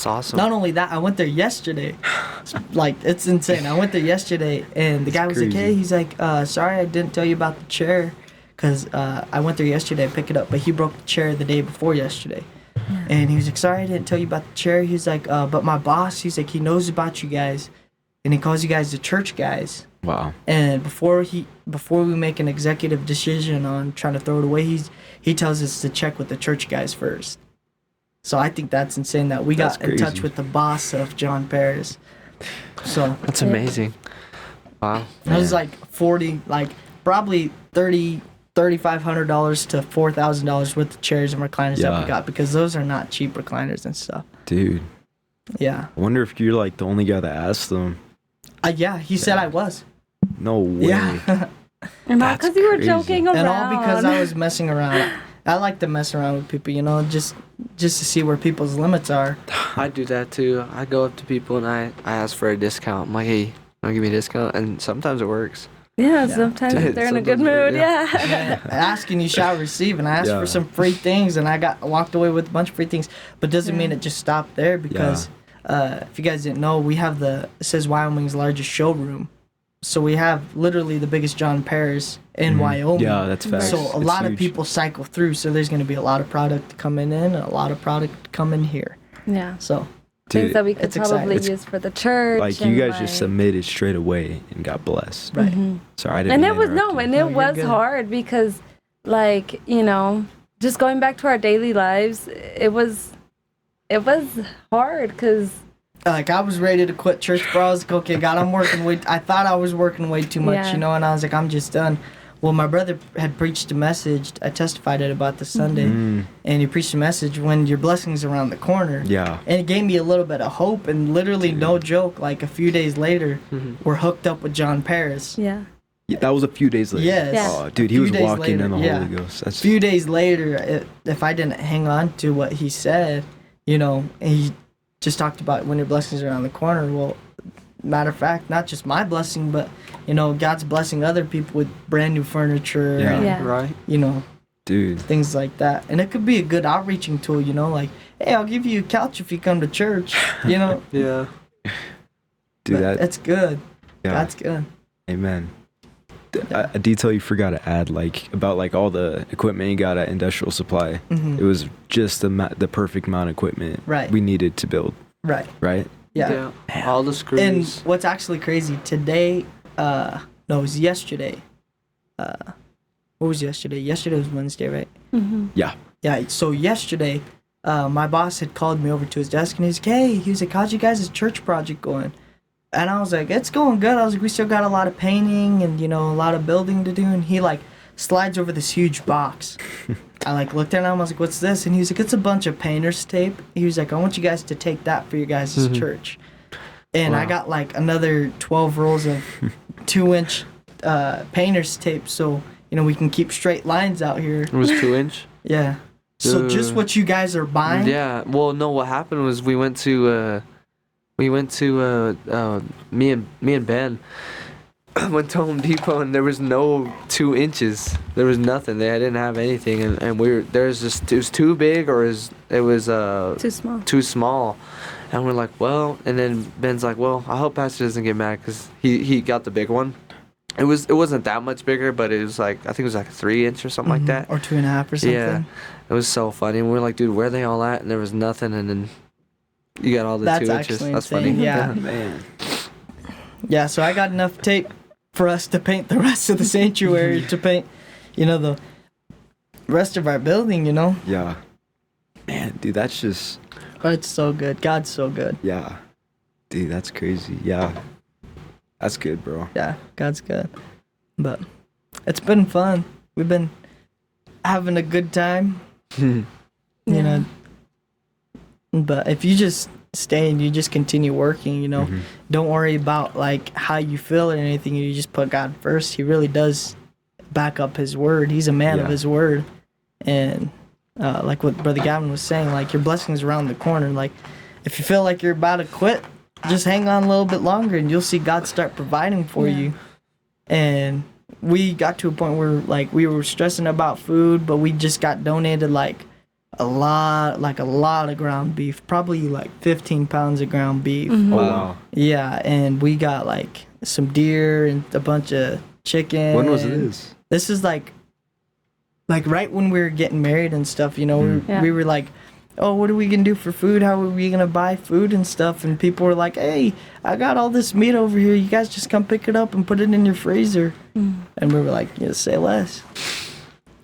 awesome.
Not only that, I went there yesterday. It's insane. I went there yesterday, and the guy was like,
crazy.
"Hey," he's like, "Sorry, I didn't tell you about the chair, because I went there yesterday to pick it up, but he broke the chair the day before yesterday." And he was like, "Sorry, I didn't tell you about the chair." He's like, "But my boss," he's like, "he knows about you guys, and he calls you guys the church guys.
Wow.
And before we make an executive decision on trying to throw it away, he tells us to check with the church guys first." So I think that's insane that we
That's
got in touch
crazy.
with the boss of John Paris. So
That's amazing. Wow.
it was like probably $3,500 to $4,000 worth of chairs and recliners that
Yeah.
we got, because those are not cheap recliners and stuff.
Dude.
Yeah.
I wonder if you're like the only guy that asked them.
Yeah, he said I was.
No way.
Yeah.
And all
That's
because you were
crazy.
joking around.
And all because I was messing around. I like to mess around with people, just to see where people's limits are.
I do that too. I go up to people and I ask for a discount. I'm like, "Hey, want to give me a discount?" And sometimes it works.
Yeah, sometimes
Dude,
if they're in a good
sometimes,
mood.
yeah.
Yeah.
Ask and you shall receive, and I asked
Yeah.
for some free things, and I walked away with a bunch of free things, but doesn't mean it just stopped there, because if you guys didn't know, we have it says Wyoming's largest showroom, so we have literally the biggest John Paris in Wyoming.
Yeah, that's facts.
So a
It's
lot of
huge.
people cycle through, so there's going to be a lot of product coming in and a lot of product coming here.
Yeah.
So
Things
Dude,
that we could
it's exciting.
probably use for the church.
like you
and,
guys just submitted straight away and got blessed.
right.
Sorry, I didn't
And
mean
it
to
was
interrupt you.
and
No,
it
you're
was
good.
hard because, just going back to our daily lives, it was hard because
Like, I was ready to quit church, bro. I was like, "Okay, God, I thought I was working way too much,
Yeah.
and I was like, I'm just done." Well, my brother had preached a message. I testified it about this Sunday, and he preached a message when your blessing's around the corner.
Yeah.
And it gave me a little bit of hope, and literally, no joke, like a few days later, we're hooked up with John Paris.
yeah.
Yeah, that was a few days later.
Yes.
Yeah.
Oh, dude, he
Few
was
days
walking
later,
in the
yeah.
Holy Ghost.
A
That's
few days later, if I didn't hang on to what he said, and he just talked about when your blessings are around the corner. Well, matter of fact, not just my blessing, but God's blessing other people with brand new furniture.
Yeah.
And,
Yeah.
Right.
dude.
things like that. And it could be a good outreaching tool, like, "Hey, I'll give you a couch if you come to church."
Yeah.
Dude,
But
that
that's good.
yeah.
That's good.
Amen. A detail you forgot to add, about all the equipment you got at Industrial Supply. It was just the perfect amount of equipment
Right.
we needed to build.
Right.
Right.
Yeah.
All the
And
screws.
what's actually crazy today, no, it was yesterday. What was yesterday? Yesterday was Wednesday, right?
Yeah.
Yeah. So yesterday, my boss had called me over to his desk and he was like, how's you guys' church project going? And I was like, it's going good. I was like, we still got a lot of painting and, a lot of building to do. And he, like, slides over this huge box. I, like, looked at him. I was like, what's this? And he was like, it's a bunch of painter's tape. He was like, I want you guys to take that for your guys' church. And I got, like, another 12 rolls of 2-inch painter's tape so, we can keep straight lines out here.
It was 2-inch?
Yeah. So just what you guys are buying?
Yeah. Well, no, what happened was me and Ben went to Home Depot and there was no 2 inches. There was nothing. They didn't have anything, and it was too big or it was too small. And we're like, well, and then Ben's like, well, I hope Pastor doesn't get mad because he got the big one. It wasn't that much bigger, but it was like, I think it was like a 3-inch or something like that.
Or 2.5 or something.
Yeah. It was so funny. And we're like, dude, where are they all at? And there was nothing, and then you got all the 2 inches.
That's
funny.
Yeah.
Man.
Yeah, so I got enough tape for us to paint the rest of the sanctuary, to paint, the rest of our building,
Yeah. Man, dude, that's just...
But it's so good. God's so good.
Yeah. Dude, that's crazy. Yeah. That's good, bro.
Yeah, God's good. But it's been fun. We've been having a good time. But if you just stay and you just continue working, don't worry about like how you feel or anything. You just put God first. He really does back up his word. He's a man of his word. And like what Brother Gavin was saying, like your blessings around the corner. Like if you feel like you're about to quit, just hang on a little bit longer and you'll see God start providing for you. And we got to a point where like we were stressing about food, but we just got donated like a lot of ground beef, probably like 15 pounds of ground beef.
Oh, wow.
Yeah, and we got like some deer and a bunch of chicken.
When was this?
This is like right when we were getting married and stuff, we were like, oh, what are we going to do for food? How are we going to buy food and stuff? And people were like, hey, I got all this meat over here. You guys just come pick it up and put it in your freezer. And we were like, say less.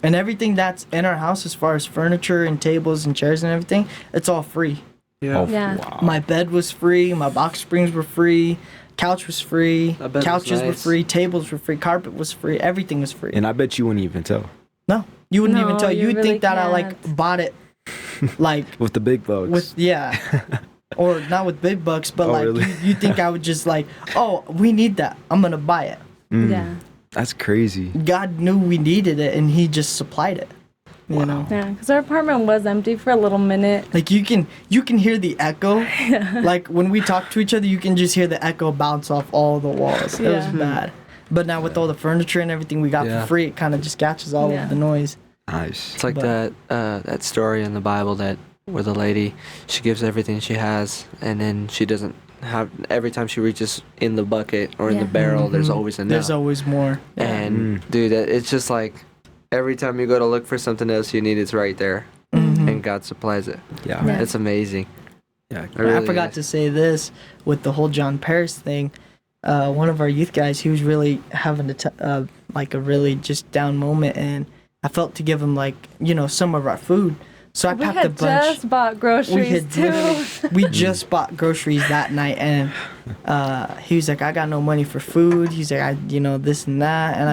And everything that's in our house as far as furniture and tables and chairs and everything, it's all free.
Yeah.
Oh,
Yeah.
Wow.
My bed was free. My box springs were free. Couch was free. Couches were free. Tables were free. Carpet was free. Everything was free.
And I bet you wouldn't even tell.
No, you wouldn't even tell.
you
You would
really
think that I
can't.
bought it like
With the big bugs.
or not with big bucks, but
really?
you think I would just like, oh, we need that, I'm gonna buy it.
Yeah.
That's crazy.
God knew we needed it and he just supplied it. You know,
Yeah, because our apartment was empty for a little minute.
like you can hear the echo. Like when we talk to each other, you can just hear the echo bounce off all the walls. It was
Yeah.
bad. But now with all the furniture and everything we got for free, it kind of just catches all of the noise.
Nice.
It's like that story in the Bible where the lady, she gives everything she has, and then she doesn't have, every time she reaches in the bucket or in the barrel, there's always enough.
There's always more.
And dude, it's just like every time you go to look for something else you need, it's right there, and God supplies it.
Yeah.
Yeah.
It's amazing.
Yeah.
It really
I forgot
is.
to say this with the whole John Paris thing. One of our youth guys, he was really having like a really just down moment, and I felt to give him like some of our food. So I
We
packed a
had
bunch.
just bought groceries too.
We just bought groceries that night, and he was like, "I got no money for food." He's like, "I this and that," and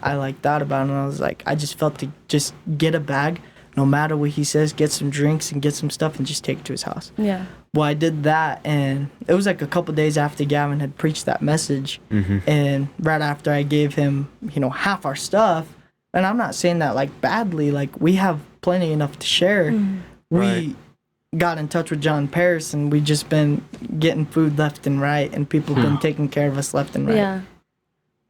I like thought about it, and I was like, I just felt to just get a bag, no matter what he says, get some drinks and get some stuff, and just take it to his house.
Yeah.
Well, I did that, and it was like a couple days after Gavin had preached that message, and right after I gave him, half our stuff, and I'm not saying that like badly, like we have plenty enough to share. We got in touch with John Paris, and we just been getting food left and right, and people been taking care of us left and right.
Yeah.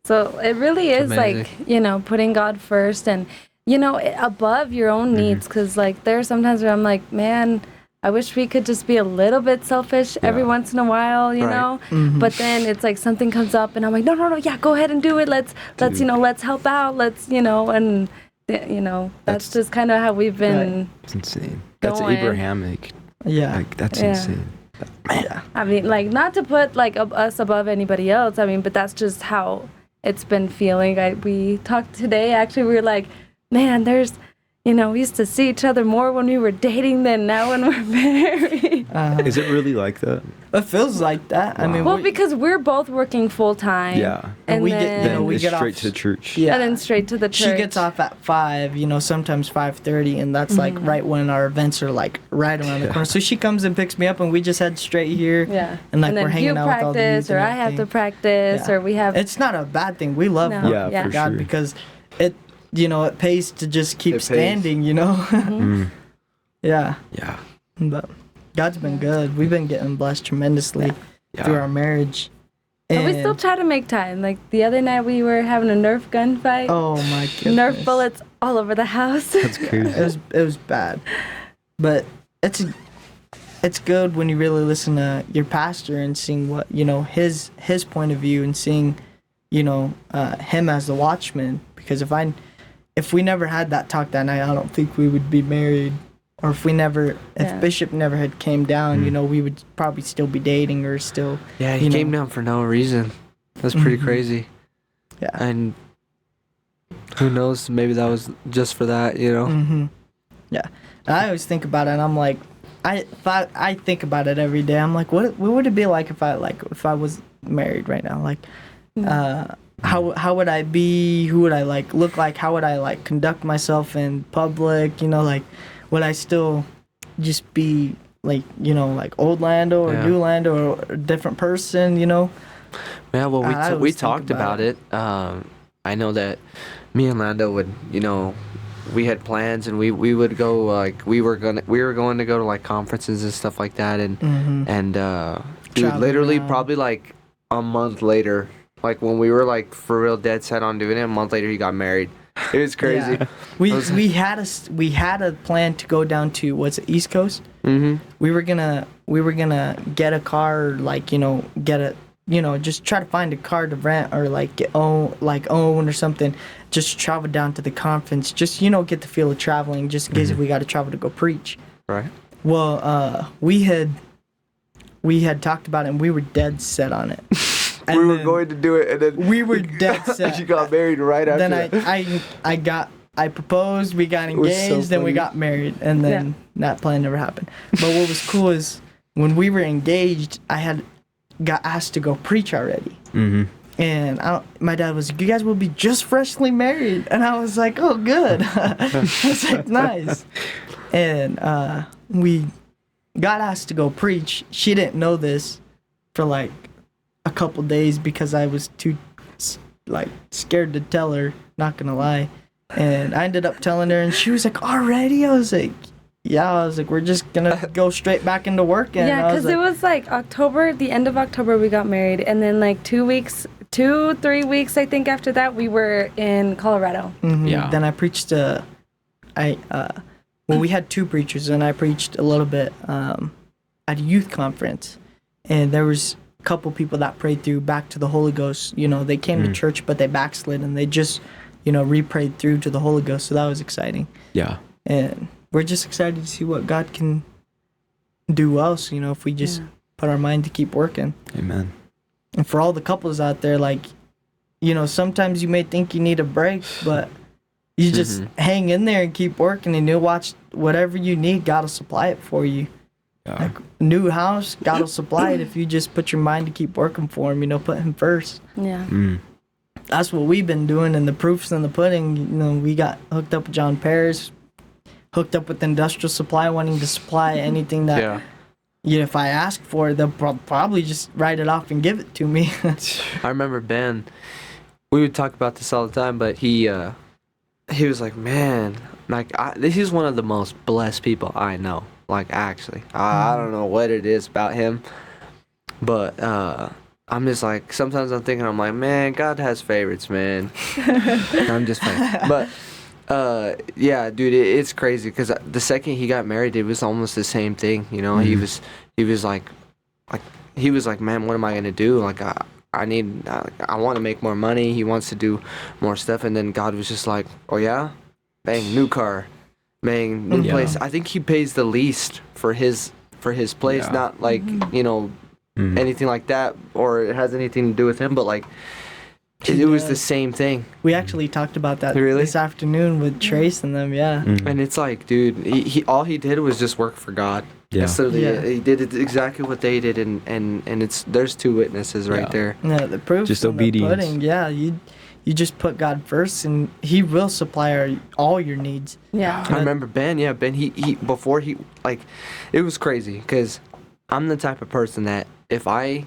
So it really is
amazing.
like, putting God first and, above your own needs. Because, like, there are sometimes where I'm like, man, I wish we could just be a little bit selfish every once in a while, you know? But then it's like something comes up and I'm like, no, yeah, go ahead and do it. Let's let's help out. Let's, and, that's just kind of how we've been.
It's insane. That's
Going.
Abrahamic.
Yeah.
Like, that's
Yeah.
insane.
Yeah.
I mean, like, not to put, like, us above anybody else. I mean, but that's just how it's been feeling. We talked today, actually, we were like, man, there's, we used to see each other more when we were dating than now when we're married.
Is it really like that?
It feels like that. I
Wow.
mean,
Well, because we're both working full time.
Yeah.
And
we
then,
get, you know,
Then
we
it's
get
straight
off,
to church.
Yeah.
and then straight to the church.
She gets off at 5, sometimes 5:30, and that's like right when our events are like right around the corner. So she comes and picks me up, and we just head straight here.
Yeah.
And like
then
we're hanging
you
out with all the
practice,
youth
or
and
I have to
everything.
practice,
Yeah.
or we have.
It's not a bad thing. We love
No.
working
Yeah,
for
for
God
sure.
because it pays to just keep
It pays.
standing.
Mm.
Yeah.
Yeah.
But God's been good. We've been getting blessed tremendously through our marriage.
But we
And-
still try to make time. Like the other night, we were having a Nerf gunfight.
Oh my goodness.
Nerf bullets all over the house.
That's crazy.
It was bad, but it's good when you really listen to your pastor and seeing what his point of view and seeing him as the watchman. Because if we never had that talk that night, I don't think we would be married. Or if
Yeah.
Bishop never had came down, we would probably still be dating or still.
Yeah, he came down for no reason. That's pretty crazy.
Yeah.
And who knows? Maybe that was just for that,
Mm-hmm. Yeah. And I always think about it, and I'm like, I think about it every day. I'm like, what would it be like if I was married right now? Like, how would I be? Who would I look like? How would I conduct myself in public? Would I still just be old Lando or new Lando or a different person?
Yeah, well,
I
we
always think
talked about it. I know that me and Lando would, we had plans, and we would go we were going to go to conferences and stuff like that, and dude,
Traveling
literally
around.
probably a month later, when we were for real dead set on doing it, a month later he got married. It was crazy.
Yeah. We had a plan to go down to East Coast.
Mm-hmm.
We were gonna get a car, just try to find a car to rent or own or something. Just travel down to the conference. Just get the feel of traveling. Just in case if we got to travel to go preach.
Right.
Well, we had talked about it, and we were dead set on it. And
we were
then
going to do it, and then
we were dead set.
she got married right after
Then
that.
I proposed, we got
was so
engaged, then we
funny.
got married, and then that plan never happened. But what was cool is when we were engaged, I got asked to go preach already.
Mm-hmm.
And my dad was like, you guys will be just freshly married. And I was like, oh, good. I was like, nice. And we got asked to go preach. She didn't know this for a couple days because I was too scared to tell her, not gonna lie. And I ended up telling her, and she was like, already? I was like, yeah. I was like, we're just gonna go straight back into work. And
Yeah, because it was October, the end of October we got married, and then 3 weeks I think after that we were in Colorado.
Yeah.
Then I preached we had 2 preachers, and I preached a little bit at a youth conference, and there was a couple people that prayed through back to the Holy Ghost. They came to church, but they backslid, and they just re-prayed through to the Holy Ghost. So that was exciting.
Yeah.
And we're just excited to see what God can do else, if we just put our mind to keep working.
Amen.
And for all the couples out there, sometimes you may think you need a break, but you just hang in there and keep working, and you'll watch whatever you need, God will supply it for you.
Yeah.
New house, God will supply it if you just put your mind to keep working for Him, put Him first.
Yeah.
Mm.
That's what we've been doing, and the proof's in the pudding. We got hooked up with John Paris, hooked up with Industrial Supply, wanting to supply anything that, if I ask for it, they'll probably just write it off and give it to me.
I remember Ben. We would talk about this all the time, but he was like, man, this is one of the most blessed people I know. Actually, I don't know what it is about him, but I'm just sometimes I'm thinking, I'm like, man, God has favorites, man. I'm just playing. But yeah, dude, it's crazy because the second he got married, it was almost the same thing. He was like, man, what am I gonna do? I want to make more money. He wants to do more stuff, and then God was just like, oh yeah, bang, new car, bang, new place. I think he pays the least for his place, not anything like that, or it has anything to do with him, but It was the same thing.
We actually talked about that
Really?
this afternoon with Trace and them. Yeah.
Mhm.
And it's like, dude, he all he did was just work for God.
Yeah.
That's literally
Yeah.
it. He did exactly what they did, and it's there's two witnesses right
Yeah.
there.
Yeah, the proof.
Just
in the
obedience.
pudding. Yeah, you just put God first, and He will supply all your needs.
Yeah.
I remember Ben. Yeah, Ben. He before he like, it was crazy because I'm the type of person that if I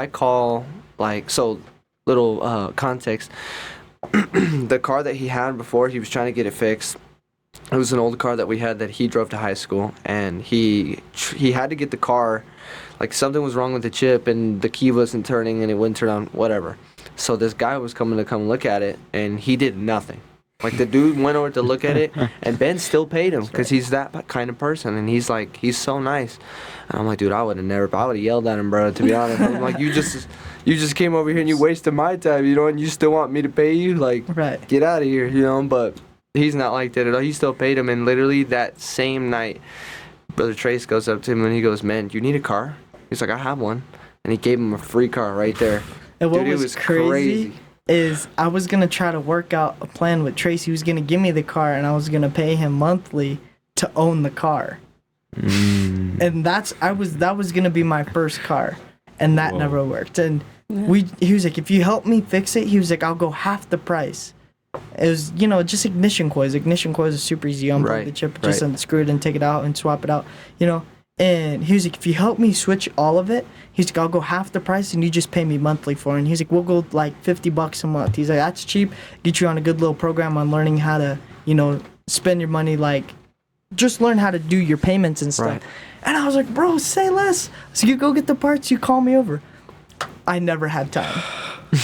call like so little context, the car that he had before he was trying to get it fixed. It was an old car that we had that he drove to high school, and he had to get the car, like something was wrong with the chip and the key wasn't turning and it wouldn't turn on, whatever. So this guy was coming to come look at it, and he did nothing. Like the dude went over to look at it, and Ben still paid him because he's that kind of person, and he's so nice. And I'm like, dude, I would have yelled at him, bro. To be honest, I'm like, you just came over here and you wasted my time, you know, and you still want me to pay you, like,
Right.
get out of here, you know. But he's not like that at all. He still paid him, and literally that same night, Brother Trace goes up to him and he goes, man, do you need a car? He's like, I have one. And he gave him a free car right there.
And what
Dude, it
was crazy is I was gonna try to work out a plan with Trace. He was gonna give me the car, and I was gonna pay him monthly to own the car.
Mm.
And that was gonna be my first car, and that
Whoa.
never worked. And he was like, if you help me fix it, he was like, I'll go half the price. It was, just ignition coils. Ignition coils are super easy. You unplug
Right,
the chip, just
right.
unscrew it and take it out and swap it out, And he was like, if you help me switch all of it, he's like, I'll go half the price and you just pay me monthly for it. And he's like, we'll go like $50 a month. He's like, that's cheap. Get you on a good little program on learning how to, spend your money, like, just learn how to do your payments and stuff.
Right.
And I was like, bro, say less. So you go get the parts, you call me over. I never had time.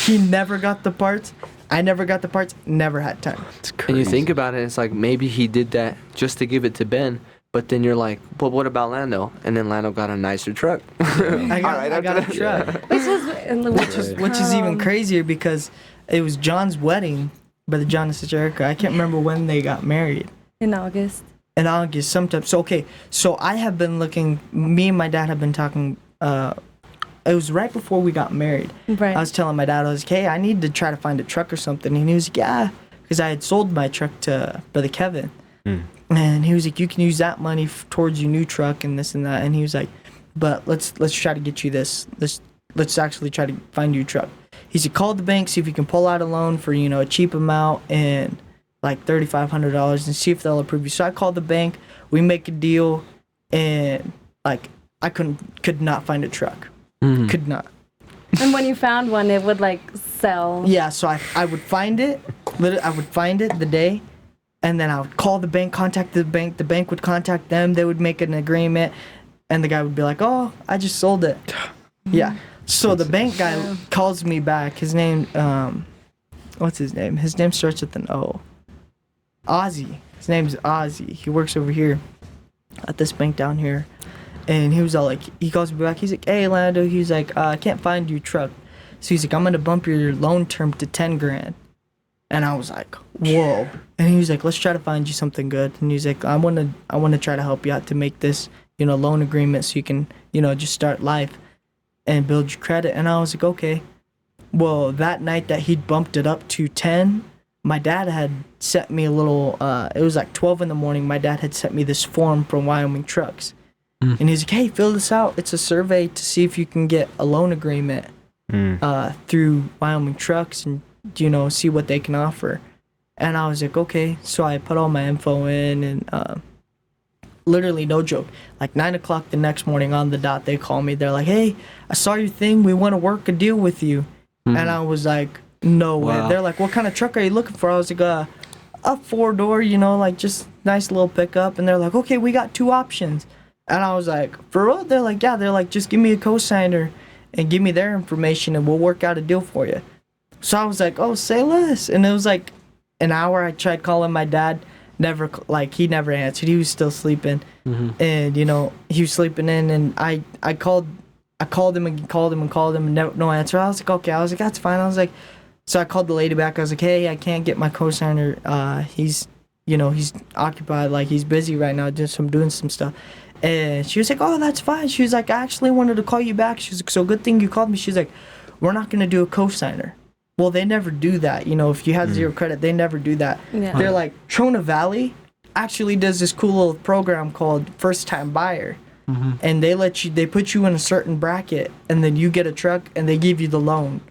He never got the parts. I never got the parts. Never had time.
It's crazy.
And you think about it, it's like maybe he did that just to give it to Ben. But then you're like, but what about Lando? And then Lando got a nicer truck.
I got a
after
truck. Which is even crazier because it was John's wedding, Brother John and Sister Erica. I can't remember when they got married.
in August.
In August, sometime. So I have been looking. Me and my dad have been talking. It was right before we got married.
Right.
I was telling my dad, I was like, hey, I need to try to find a truck or something. And he was like, yeah, because I had sold my truck to Brother Kevin.
Mm.
And he was like, you can use that money towards your new truck and this and that. And he was like, but let's try to get you this. Let's actually try to find you a truck. He said, call the bank, see if you can pull out a loan for, a cheap amount and like $3,500 and see if they'll approve you. So I called the bank, we make a deal, and like I could not find a truck.
Mm-hmm.
Could not.
And when you found one, it would like sell.
Yeah, so I would find it. Literally, I would find it the day, and then I would call the bank, contact the bank. The bank would contact them. They would make an agreement, and the guy would be like, "Oh, I just sold it." Yeah. So the bank guy calls me back. His name, what's his name? His name starts with an O. Ozzy. His name's Ozzy. He works over here at this bank down here. And he was all like, he calls me back. He's like, hey, Lando. He's like, I can't find you a truck. So he's like, I'm going to bump your loan term to $10,000. And I was like, whoa. And he was like, let's try to find you something good. And he's like, I want to try to help you out to make this, loan agreement so you can, just start life and build your credit. And I was like, okay. Well, that night that he'd bumped it up to 10, my dad had sent me a little, it was like 12 in the morning. My dad had sent me this form from Wyoming Trucks. And he's like, hey, fill this out. It's a survey to see if you can get a loan agreement through Wyoming Trucks and, see what they can offer. And I was like, okay. So I put all my info in and literally, no joke, like 9 o'clock the next morning on the dot, they call me. They're like, hey, I saw your thing. We want to work a deal with you. And I was like, no way.
Wow.
They're like, what kind of truck are you looking for? I was like, a 4-door, like just nice little pickup. And they're like, okay, we got 2 options. And I was like, for real? They're like, yeah. They're like, just give me a cosigner and give me their information and we'll work out a deal for you. So I was like, oh, say less. And it was like an hour. I tried calling my dad. He never answered. He was still sleeping. And, he was sleeping in. And I called him and called him and no answer. I was like, okay. I was like, that's fine. I was like, so I called the lady back. I was like, hey, I can't get my cosigner. He's occupied. Like, he's busy right now doing some stuff. And she was like, oh, that's fine. She was like, I actually wanted to call you back. She was like, so good thing you called me. She's like, we're not going to do a cosigner. well, they never do that. You know, if you had zero credit, they never do that.
Yeah.
They're like, Trona Valley actually does this cool little program called First Time Buyer. And they put you in a certain bracket, and then you get a truck, and they give you the loan.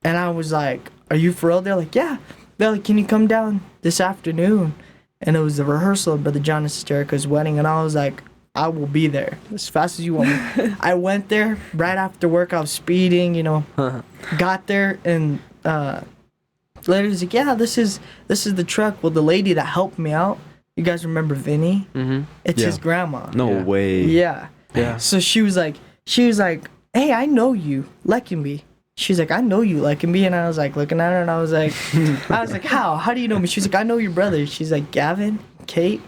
And I was like, are you for real? They're like, yeah. They're like, can you come down this afternoon? And it was the rehearsal of Brother John and Sister Erica's wedding, and I was like, I will be there as fast as you want me. I went there right after work. I was speeding, you know, got there, and lady's like, yeah, this is the truck. Well, the lady that helped me out, you guys remember Vinny? It's his grandma.
No way.
Yeah. So she was like, hey, I know you, Leckenby. She's like, I know you, Leckenby. And I was like, looking at her, and I was like, how do you know me? She's like, I know your brother. She's like, Gavin, Kate.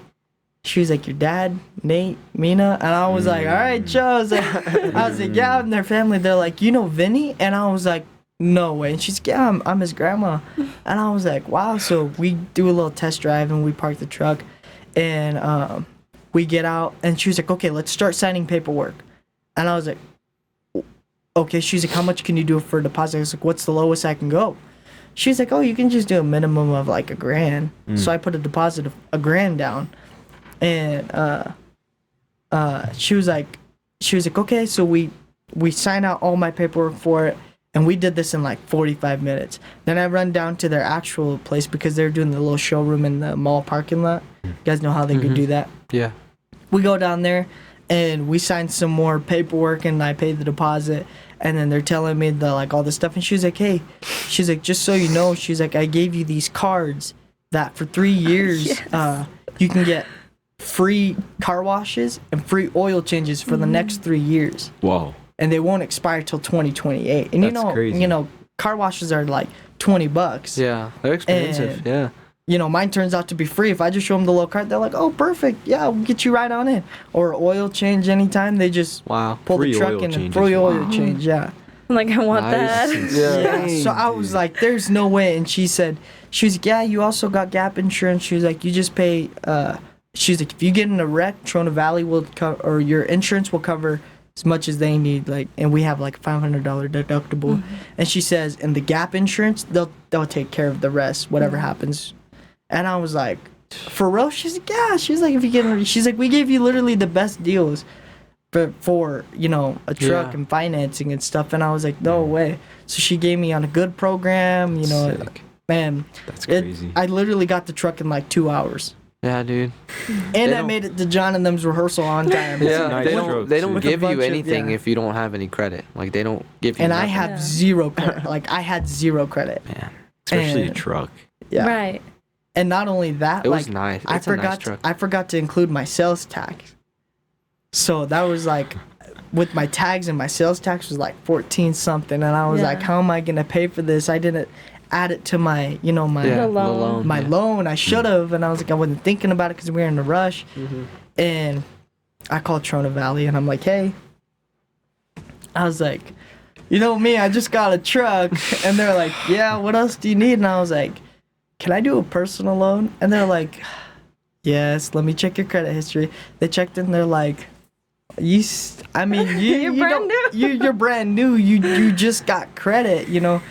She was like, your dad, Nate, Mina. And I was like, all right, Joe. I was like, yeah, I'm their family. They're like, you know Vinny? And I was like, no way. And she's like, yeah, I'm his grandma. And I was like, wow. So we do a little test drive, and we park the truck, and we get out, and she was like, okay, let's start signing paperwork. And I was like, okay. She's like, how much can you do for a deposit? I was like, what's the lowest I can go? She's like, oh, you can just do a minimum of like $1,000. So I put a deposit of $1,000 down. And she was like, okay. So we signed out all my paperwork for it, and we did this in like 45 minutes. Then I run down to their actual place because they're doing the little showroom in the mall parking lot. You guys know how they could do that?
Yeah.
We go down there, and we signed some more paperwork, and I paid the deposit. And then they're telling me all this stuff, and she's like, hey, she's like, just so you know, she's like, I gave you these cards that for 3 years you can get free car washes and free oil changes for the next 3 years.
Wow.
And they won't expire till 2028. And
That's crazy.
you know, car washes are like $20.
Yeah, they're expensive.
And, you know, mine turns out to be free. If I just show them the little card, they're like, oh, perfect. Yeah, we'll get you right on in. Or oil change anytime. They just pull
Free
the truck
oil
in and
changes.
free oil change. Yeah.
I'm like, I want
Nice.
that.
Yeah. So I was like, there's no way. And she said, she was like, yeah, you also got gap insurance. She was like, you just pay, she's like, if you get in a wreck, Trona Valley will cover, or your insurance will cover as much as they need. Like, and we have like $500 deductible. And she says, and the gap insurance, they'll take care of the rest, whatever happens. And I was like, for real? She's like, yeah. She's like, if you get, she's like, we gave you literally the best deals for you know, a truck and financing and stuff. And I was like, no way. So she gave me on a good program, you know.
Sick.
Man,
That's crazy.
I literally got the truck in like 2 hours.
Yeah, dude.
And I made it to John and them's rehearsal on time.
Yeah,
nice truck,
they don't
too.
give
With a
you
bunch of-
anything if you don't have any credit. Like, they don't give you
And I
nothing.
have zero credit. Like, I had zero credit.
Man, especially a
And-
truck.
Yeah.
Right.
And not only that,
It
like,
was nice.
I
It's a nice
forgot
truck.
I forgot to include my sales tax. So that was like, with my tags and my sales tax was like 14 something, and I was like,
Yeah.
how am I gonna pay for this? I didn't add it to my, you know, my
Yeah,
The loan.
my
yeah.
loan. I should have, and I was like, I wasn't thinking about it because we were in a rush. And I called Trona Valley, and I'm like, hey, I was like, you know me, I just got a truck. And they're like, yeah, what else do you need? And I was like, can I do a personal loan? And they're like, yes, let me check your credit history. They checked, and they're like, you're
brand new.
You're brand new. You just got credit, you know.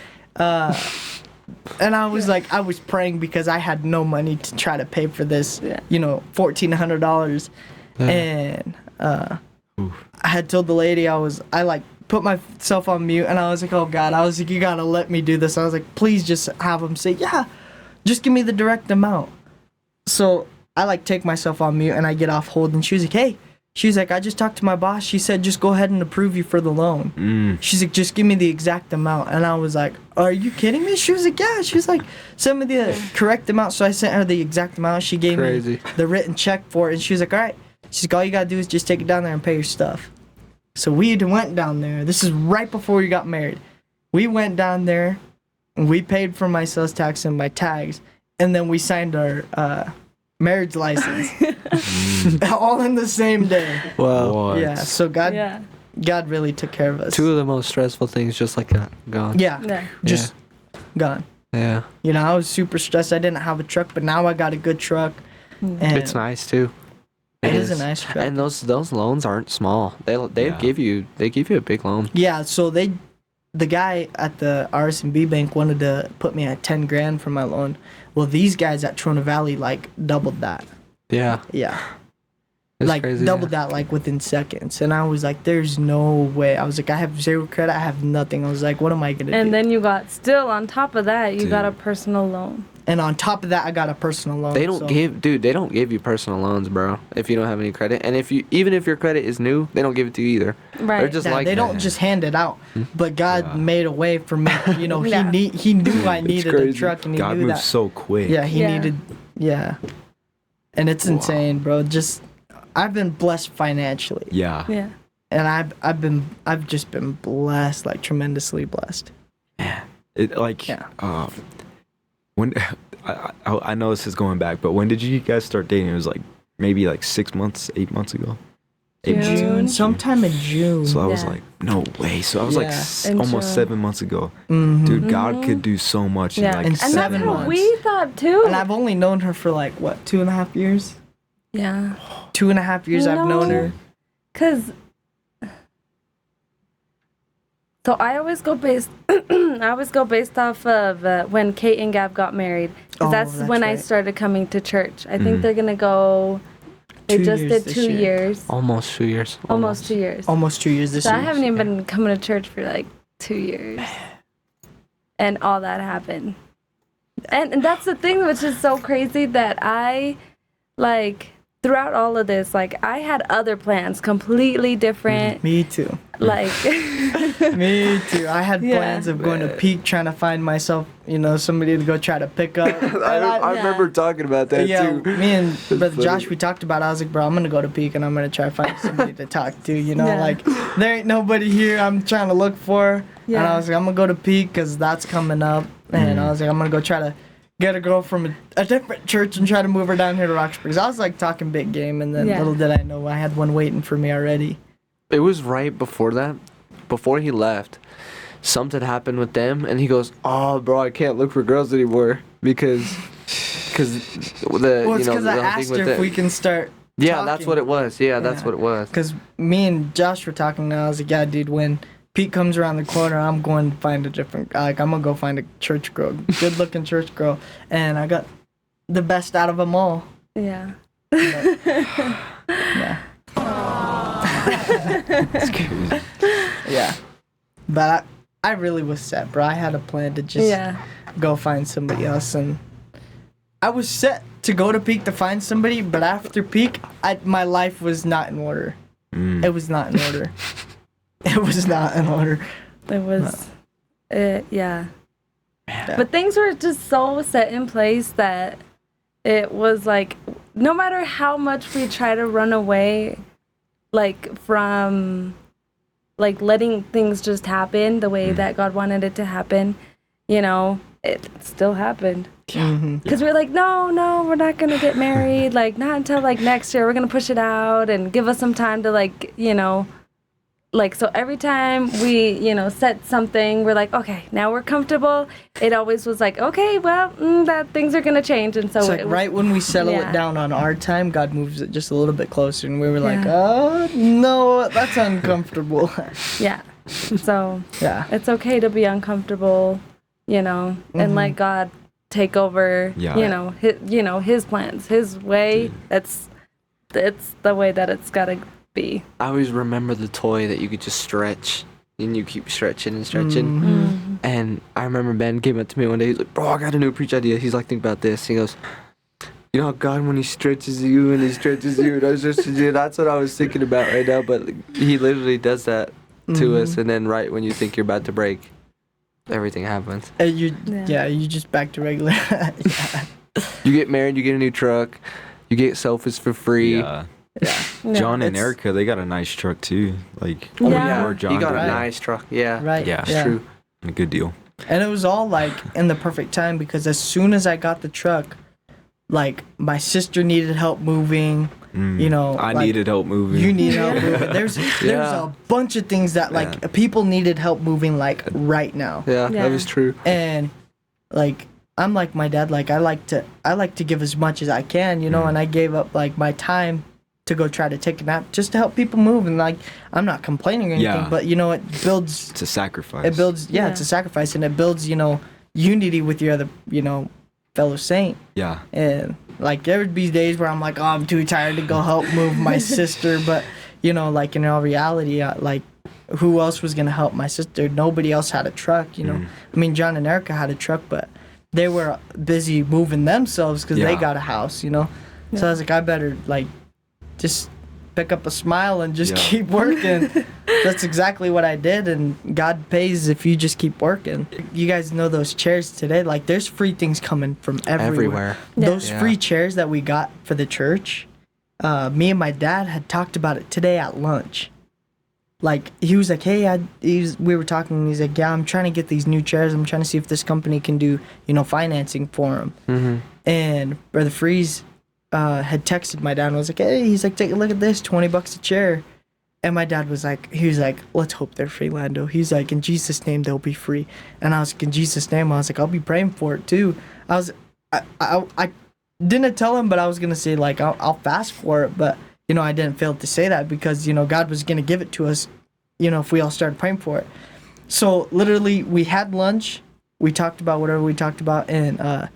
And I was like, I was praying because I had no money to try to pay for this, you know, $1,400. And I had told the lady I like put myself on mute, and I was like, oh God, I was like, you gotta let me do this. I was like, please just have them say, yeah, just give me the direct amount. So I like take myself on mute, and I get off hold, and she was like, hey. She's like, I just talked to my boss. She said, just go ahead and approve you for the loan. She's like, just give me the exact amount. And I was like, are you kidding me? She was like, yeah. She was like, send me the correct amount. So I sent her the exact amount. She gave me the written check for it. And she was like, all right. She's like, all you got to do is just take it down there and pay your stuff. So we went down there. This is right before we got married. We went down there, and we paid for my sales tax and my tags. And then we signed our marriage license. All in the same day.
Wow.
What?
Yeah, so God
Yeah.
God really took care of us.
Two of the most stressful things just like that. Gone.
Yeah,
Yeah.
just gone.
Yeah.
You know, I was super stressed. I didn't have a truck, but now I got a good truck. And
It's nice too.
It is a nice truck.
And those loans aren't small. They
Yeah.
give you a big loan.
Yeah, so they the guy at the RS&B bank wanted to put me at 10 grand for my loan. Well, these guys at Trona Valley like doubled that.
Yeah.
Yeah.
It's
like
crazy,
doubled that like within seconds. And I was like, there's no way. I was like, I have zero credit. I have nothing. I was like, what am I going to do?
And then you got, still on top of that, you got a personal loan.
And on top of that, I got a personal loan.
They don't they don't give you personal loans, bro, if you don't have any credit. And even if your credit is new, they don't give it to you either.
Right.
They're just
they don't just hand it out. But God made a way for me. You know, he knew I needed a truck, and he
God
knew
moves
that.
so quick.
Yeah, he needed. Yeah. And it's insane, bro. Just I've been blessed financially.
Yeah.
Yeah.
And I've just been blessed, like tremendously blessed.
Yeah. When I know this is going back, but when did you guys start dating? It was like maybe like 6 months, 8 months ago.
June.
Sometime in June.
So I was like, no way. So I was like
In
almost
June.
7 months ago.
Mhm.
Dude, God could do so much in like
In
And that's
7
how
months.
we thought too.
And I've only known her for like what, 2.5 years?
Yeah.
2.5 years I've known
No.
her.
Cause so I always go based off of when Kate and Gab got married. 'Cause
Oh,
that's when I
right.
started coming to church. I think they're gonna go. They
2
just
years
did
this
2
year.
years.
Almost 2 years.
Almost 2 years.
Almost 2 years this
So
year.
I haven't even been coming to church for like 2 years. And all that happened. And that's the thing which is so crazy that I, like, throughout all of this, like, I had other plans, completely different.
Me too.
Like,
Me too. I had
Yeah.
plans of going to Peak, trying to find myself, you know, somebody to go try to pick up.
I remember talking about that
yeah,
too.
me and Brother
funny.
Josh, we talked about it. I was like, bro, I'm gonna go to Peak and I'm gonna try to find somebody to talk to. You know,
Yeah.
like there ain't nobody here. I'm trying to look for. And
Yeah.
I was like, I'm gonna go to Peak because that's coming up. And I was like, I'm gonna go try to get a girl from a different church and try to move her down here to Roxbury. 'Cause I was like talking big game, and then
Yeah.
little did I know I had one waiting for me already.
It was right before that. Before he left, something happened with them, and he goes, "Oh, bro, I can't look for girls anymore because the
Well, it's
you know
because I
the thing
asked
with
her if
the-
we can start.
Yeah, that's
talking.
what it was. Yeah, that's
Yeah.
what it was.
Because me and Josh were talking now. I was like, yeah, dude, when Pete comes around the corner, I'm going to find a different, like, I'm going to go find a church girl, good looking church girl. And I got the best out of them all.
yeah.
Yeah.
It's crazy.
Yeah. But I really was set, bro. I had a plan to just
Yeah.
go find somebody else. And I was set to go to Peak to find somebody, but after Peak, my life was not in order. It was not in order. It was not in order.
It was, yeah. But things were just so set in place that it was like, no matter how much we try to run away, like from, like letting things just happen the way that God wanted it to happen, you know, it still happened. Because we were like, no, we're not going to get married. Like, not until like next year. We're going to push it out and give us some time to like, you know, like, so every time we, you know, set something, we're like, okay, now we're comfortable. It always was like, okay, well, that things are going to change. And so
It's like
it was,
right when we settle
yeah.
it down on our time, God moves it just a little bit closer. And we were like,
Yeah.
oh, no, that's uncomfortable.
yeah. So
Yeah.
it's okay to be uncomfortable, you know, and let God take over,
Yeah.
you know, his plans, his way. It's the way that it's got to be.
I always remember the toy that you could just stretch, and you keep stretching and stretching.
Mm-hmm.
And I remember Ben came up to me one day. He's like, "Bro, I got a new preach idea." He's like, "Think about this." He goes, "You know, God, when He stretches you and He stretches you, and I stretches you." That's what I was thinking about right now. But He literally does that to us, and then right when you think you're about to break, everything happens.
And you
Yeah.
you just back to regular. Yeah.
You get married, you get a new truck, you get sofas for free.
Yeah.
Yeah.
John and
It's-
Erica, they got a nice truck too. Like,
Yeah.
or John
He got
did.
a nice truck. Yeah,
Right.
Yeah.
it's true.
A good deal.
And it was all like in the perfect time because as soon as I got the truck, like my sister needed help moving. You know,
I
like,
needed help moving.
You need help moving. There's
Yeah.
a bunch of things that like
Yeah.
people needed help moving like right now.
Yeah,
Yeah.
that was true.
And like I'm like my dad, like I like to give as much as I can, you know, and I gave up like my time to go try to take a nap just to help people move. And like, I'm not complaining or anything,
Yeah.
but you know, it builds.
It's a sacrifice.
It builds. Yeah,
Yeah.
it's a sacrifice, and it builds. You know, unity with your other, you know, fellow saint.
Yeah.
And like, there would be days where I'm like, oh, I'm too tired to go help move my sister, but you know, like in all reality, like, who else was gonna help my sister? Nobody else had a truck. You know, I mean, John and Erica had a truck, but they were busy moving themselves because they
Yeah.
got a house. You know, so I was like, I better like just pick up a smile and just
Yeah.
keep working. That's exactly what I did, and God pays if you just keep working. You guys know those chairs today, like there's free things coming from everywhere.
Everywhere.
Those
Yeah.
free chairs that we got for the church, me and my dad had talked about it today at lunch. Like, he was like, hey, we were talking, and he's like, yeah, I'm trying to get these new chairs. I'm trying to see if this company can do, you know, financing for them.
Mm-hmm.
And Brother Freeze had texted my dad and was like, hey, he's like, take a look at this, $20 a chair. And my dad was like, let's hope they're free, Lando. He's like, in Jesus' name, they'll be free. And I was like, in Jesus' name, I was like, I'll be praying for it too. I didn't tell him, but I was going to say, like, I'll fast for it. But, you know, I didn't fail to say that because, you know, God was going to give it to us, you know, if we all started praying for it. So literally, we had lunch. We talked about whatever we talked about. And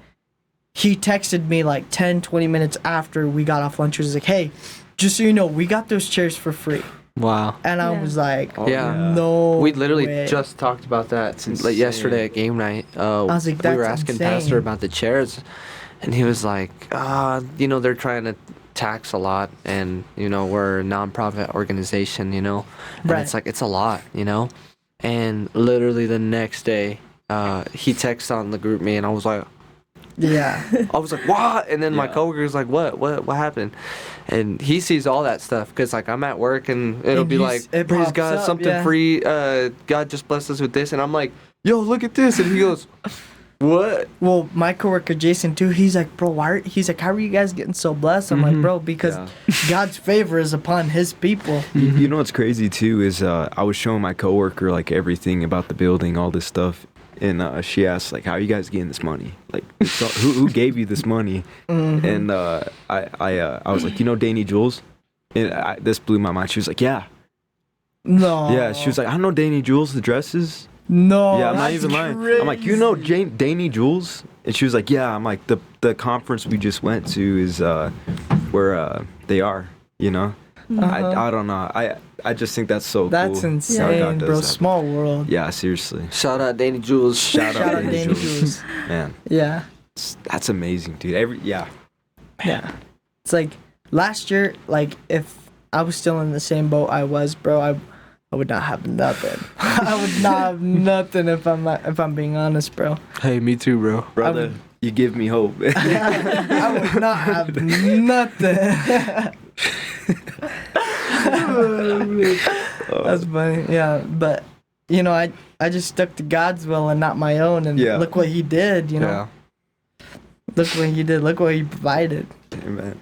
he texted me like 10, 20 minutes after we got off lunch. He was like, hey, just so you know, we got those chairs for free.
Wow.
And I
Yeah.
was like,
Yeah.
no
We literally
way.
just talked about that
It's
like yesterday
insane.
at game night.
was like,
we were
that's
asking
insane.
Pastor about the chairs, and he was like, you know, they're trying to tax a lot, and you know, we're a nonprofit organization, you know, and
Right.
it's like it's a lot, you know. And literally the next day, he texted on the group me, and I was like,
Yeah.
what? And then my
Yeah.
coworker's like, what happened? And he sees all that stuff because like I'm at work and it'll
And
be
you
like,
it
praise
pops
God,
up,
something
yeah.
free. God just blessed us with this, and I'm like, yo, look at this, and he goes, what?
Well, my coworker Jason too. He's like, bro, he's like, how are you guys getting so blessed? I'm like, bro, because
Yeah.
God's favor is upon His people.
You know what's crazy too is I was showing my coworker like everything about the building, all this stuff, and she asked like, "How are you guys getting this money? Like, who gave you this money?" And I was like, "You know, Danny Jules," and this blew my mind. She was like, "Yeah,
No.
yeah." She was like, "I know Danny Jules, the dresses."
No.
Yeah, I'm not
that's
even lying. I'm like, "You know Danny Jules?" And she was like, "Yeah." I'm like, the conference we just went to is where they are, you know. I don't know. I just think that's so
That's
cool.
insane,
how God does
bro.
that.
Small world.
Yeah, seriously.
Shout out Danny Jules.
Shout
Shout
out
out
Danny
Danny
Jules.
Jules.
Man,
Yeah.
that's amazing, dude. Yeah.
It's like last year, like if I was still in the same boat I was, bro, I would not have nothing. I would not have nothing if I'm being honest, bro.
Hey, me too, bro.
Brother, you give me hope.
I would not have nothing. That's funny. Yeah, but you know, I just stuck to God's will and not my own, and
Yeah.
look what He did. You know,
Yeah.
look what He did. Look what He provided.
Hey, man.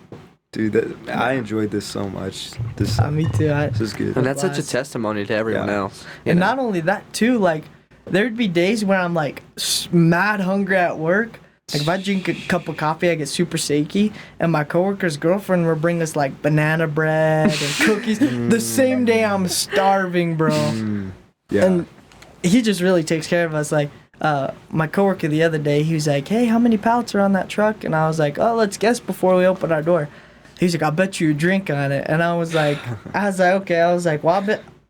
Dude, I enjoyed this so much. This
Me too.
this is good.
And that's such a
Blessed.
testimony to everyone
Yeah.
else. you
And
know?
not only that too, like there'd be days when I'm like mad hungry at work. Like if I drink a cup of coffee, I get super shaky, and my coworker's girlfriend will bring us like banana bread and cookies. The same day I'm starving, bro.
Yeah.
And he just really takes care of us. Like my coworker the other day, he was like, "Hey, how many pallets are on that truck?" And I was like, "Oh, let's guess before we open our door." He's like, "I'll bet you a drink on it." And I was like, okay. I was like, well,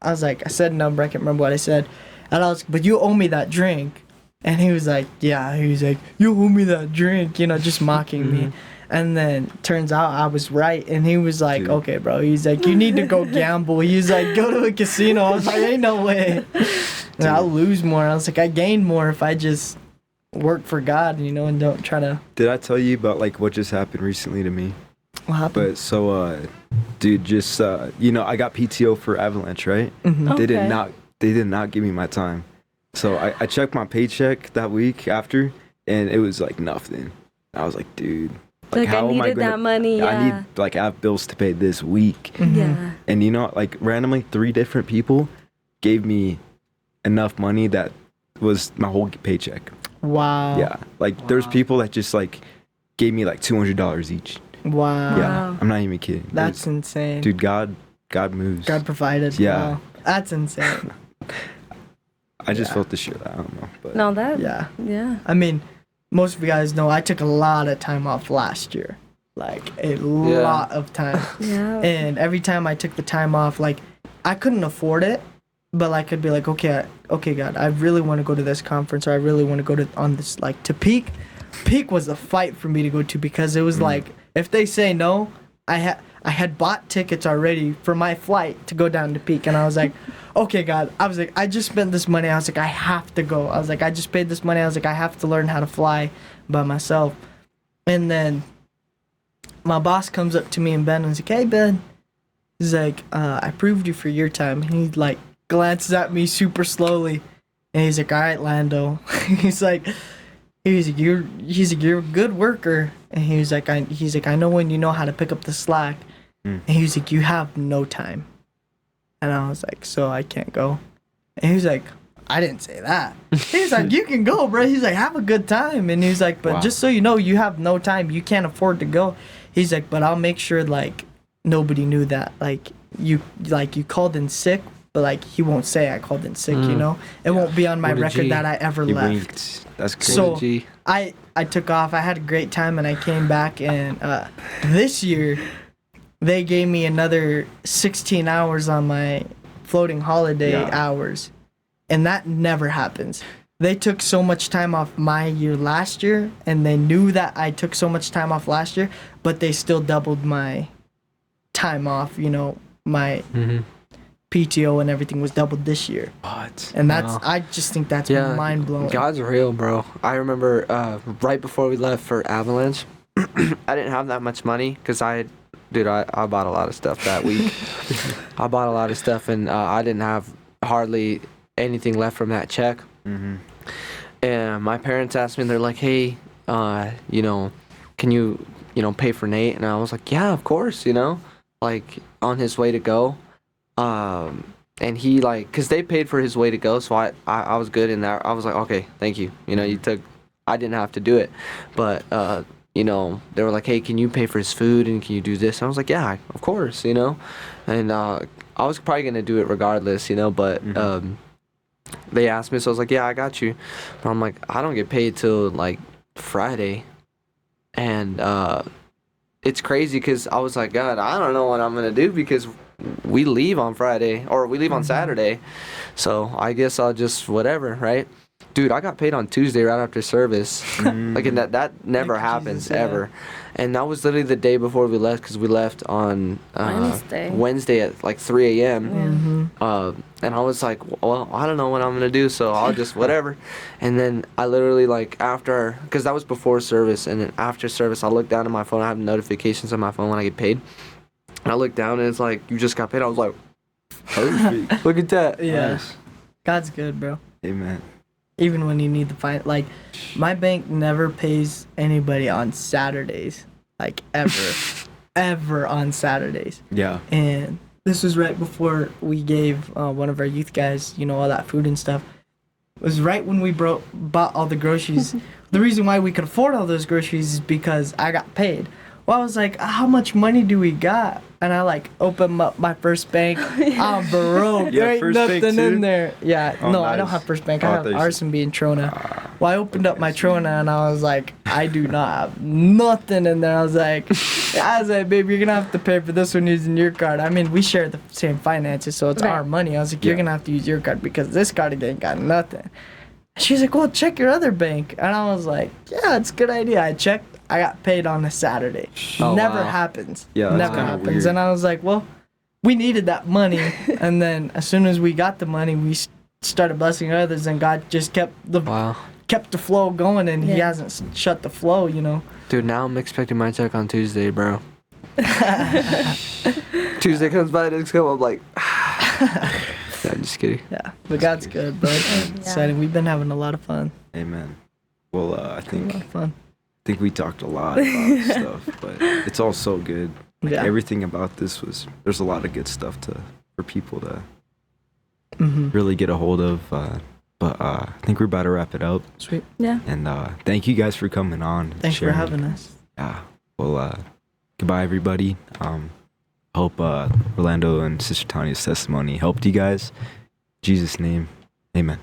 I said a number. I can't remember what I said. And I was, but you owe me that drink. And he was like, yeah. He was like, you owe me that drink, you know, just mocking me. And then turns out I was right. And he was like,
Dude.
okay, bro. He's like, you need to go gamble. He's like, go to a casino. I was like, ain't no way. And I'll lose more. I was like, I gain more if I just work for God, you know, and don't try to.
Did I tell you about like what just happened recently to me?
What happened?
But so, dude, just you know, I got PTO for Avalanche, right?
Mhm.
They did
Okay.
not. They did not give me my time. So I checked my paycheck that week after, and it was like nothing. I was like, dude,
Like, I
how am I
needed
gonna?
that money,
I
yeah.
need like I have bills to pay this week,
Yeah.
and you know, like randomly 3 different people gave me enough money that was my whole paycheck.
Wow.
Yeah, like there's people that just like gave me like $200 each.
Wow.
Yeah, I'm not even kidding.
That's insane.
Dude, God moves.
God provided.
Yeah.
Wow. That's insane.
I just
Yeah.
felt the shit. I don't know, but
No, that.
Yeah.
Yeah.
I mean, most of you guys know I took a lot of time off last year. Like, a lot of time.
Yeah.
And every time I took the time off, like, I couldn't afford it, but I could be like, okay, God, I really want to go to this conference, or I really want to go to Peak. Peak was a fight for me to go to, because it was like, if they say no, I had bought tickets already for my flight to go down to Peak, and I was like, okay, God, I was like, I just spent this money. I was like, I have to go. I was like, I just paid this money. I was like, I have to learn how to fly by myself. And then my boss comes up to me and Ben and is like, hey, Ben. He's like, I approved you for your time. And he like glances at me super slowly, and he's like, all right, Lando. he's like, you're a good worker. And he's like, I know when you know how to pick up the slack. And he was like, you have no time. And I was like, so I can't go? And he was like, I didn't say that. He's like, you can go, bro. He's like, have a good time. And he's like, but just so you know, you have no time. You can't afford to go. He's like, but I'll make sure like nobody knew that. Like you called in sick, but like he won't say I called in sick. You know, it won't be on my record that I ever left.
Winked. That's crazy.
So I took off. I had a great time, and I came back. And this year, they gave me another 16 hours on my floating holiday hours, and that never happens. They took so much time off my year last year, and they knew that I took so much time off last year, but they still doubled my time off. You know, my PTO and everything was doubled this year.
What?
And I just think that's mind blowing.
God's real, bro. I remember right before we left for Avalanche, I didn't have that much money because I bought a lot of stuff that week. I bought a lot of stuff, and I didn't have hardly anything left from that check. And my parents asked me, they're like, hey, can you pay for Nate? And I was like, yeah, of course, like on his way to go. And he because they paid for his way to go, so I was good in that. I was like, okay, thank you. I didn't have to do it, but they were like, hey, can you pay for his food and can you do this? And I was like, yeah, of course, and I was probably gonna do it regardless, but they asked me, so I was like, yeah, I got you. But I'm like, I don't get paid till like Friday, and it's crazy because I was like, God, I don't know what I'm gonna do because we leave on Friday, or we leave on Saturday, so I guess I'll just whatever, right? Dude, I got paid on Tuesday right after service. Like, and that never happens ever. And that was literally the day before we left, because we left on Wednesday at like 3 a.m. And I was like, well, I don't know what I'm going to do, so I'll just whatever. And then I literally after, because that was before service, and then after service, I looked down at my phone. I have notifications on my phone when I get paid. And I looked down, and it's like, you just got paid. I was like, perfect. Look at that.
Yeah.
Nice.
God's good, bro.
Amen.
Even when you need the my bank never pays anybody on Saturdays, ever, ever on Saturdays.
Yeah.
And this was right before we gave one of our youth guys, all that food and stuff. It was right when we bought all the groceries. The reason why we could afford all those groceries is because I got paid. Well, I was like, how much money do we got? And I opened up my first bank. I'm broke.
Yeah,
there ain't
First
nothing
Bank too?
in there. Yeah,
Oh,
no, I
nice.
don't have First Bank.
Oh,
I
I
have
thought you
R&B and Trona. Well, I opened up my Trona and I was like, I do not have nothing in there. I was like, babe, you're gonna have to pay for this one using your card. I mean, we share the same finances, so it's our money. I was like, you're gonna have to use your card because this card ain't got nothing. She's like, well, check your other bank. And I was like, yeah, it's a good idea. I checked. I got paid on a Saturday. Never happens.
Yeah, that's
never
kinda
happens.
weird.
And I was like, well, we needed that money. And then as soon as we got the money, we started blessing others, and God just kept the flow going, and He hasn't shut the flow,
Dude, now I'm expecting my check on Tuesday, bro. Tuesday comes by, next come, I'm like, yeah, I'm just kidding.
Yeah, but God's good, bro. It's exciting. We've been having a lot of fun.
Amen. Well, I
A
think
lot of fun.
we talked a lot about stuff, but it's all so good.
Yeah.
Everything about this there's a lot of good stuff for people to really get a hold of. But I think we're about to wrap it up.
Sweet.
Yeah.
And thank you guys for coming on.
Thanks for having us.
Yeah. Well, goodbye, everybody. Hope Orlando and Sister Tania's testimony helped you guys. In Jesus' name, amen.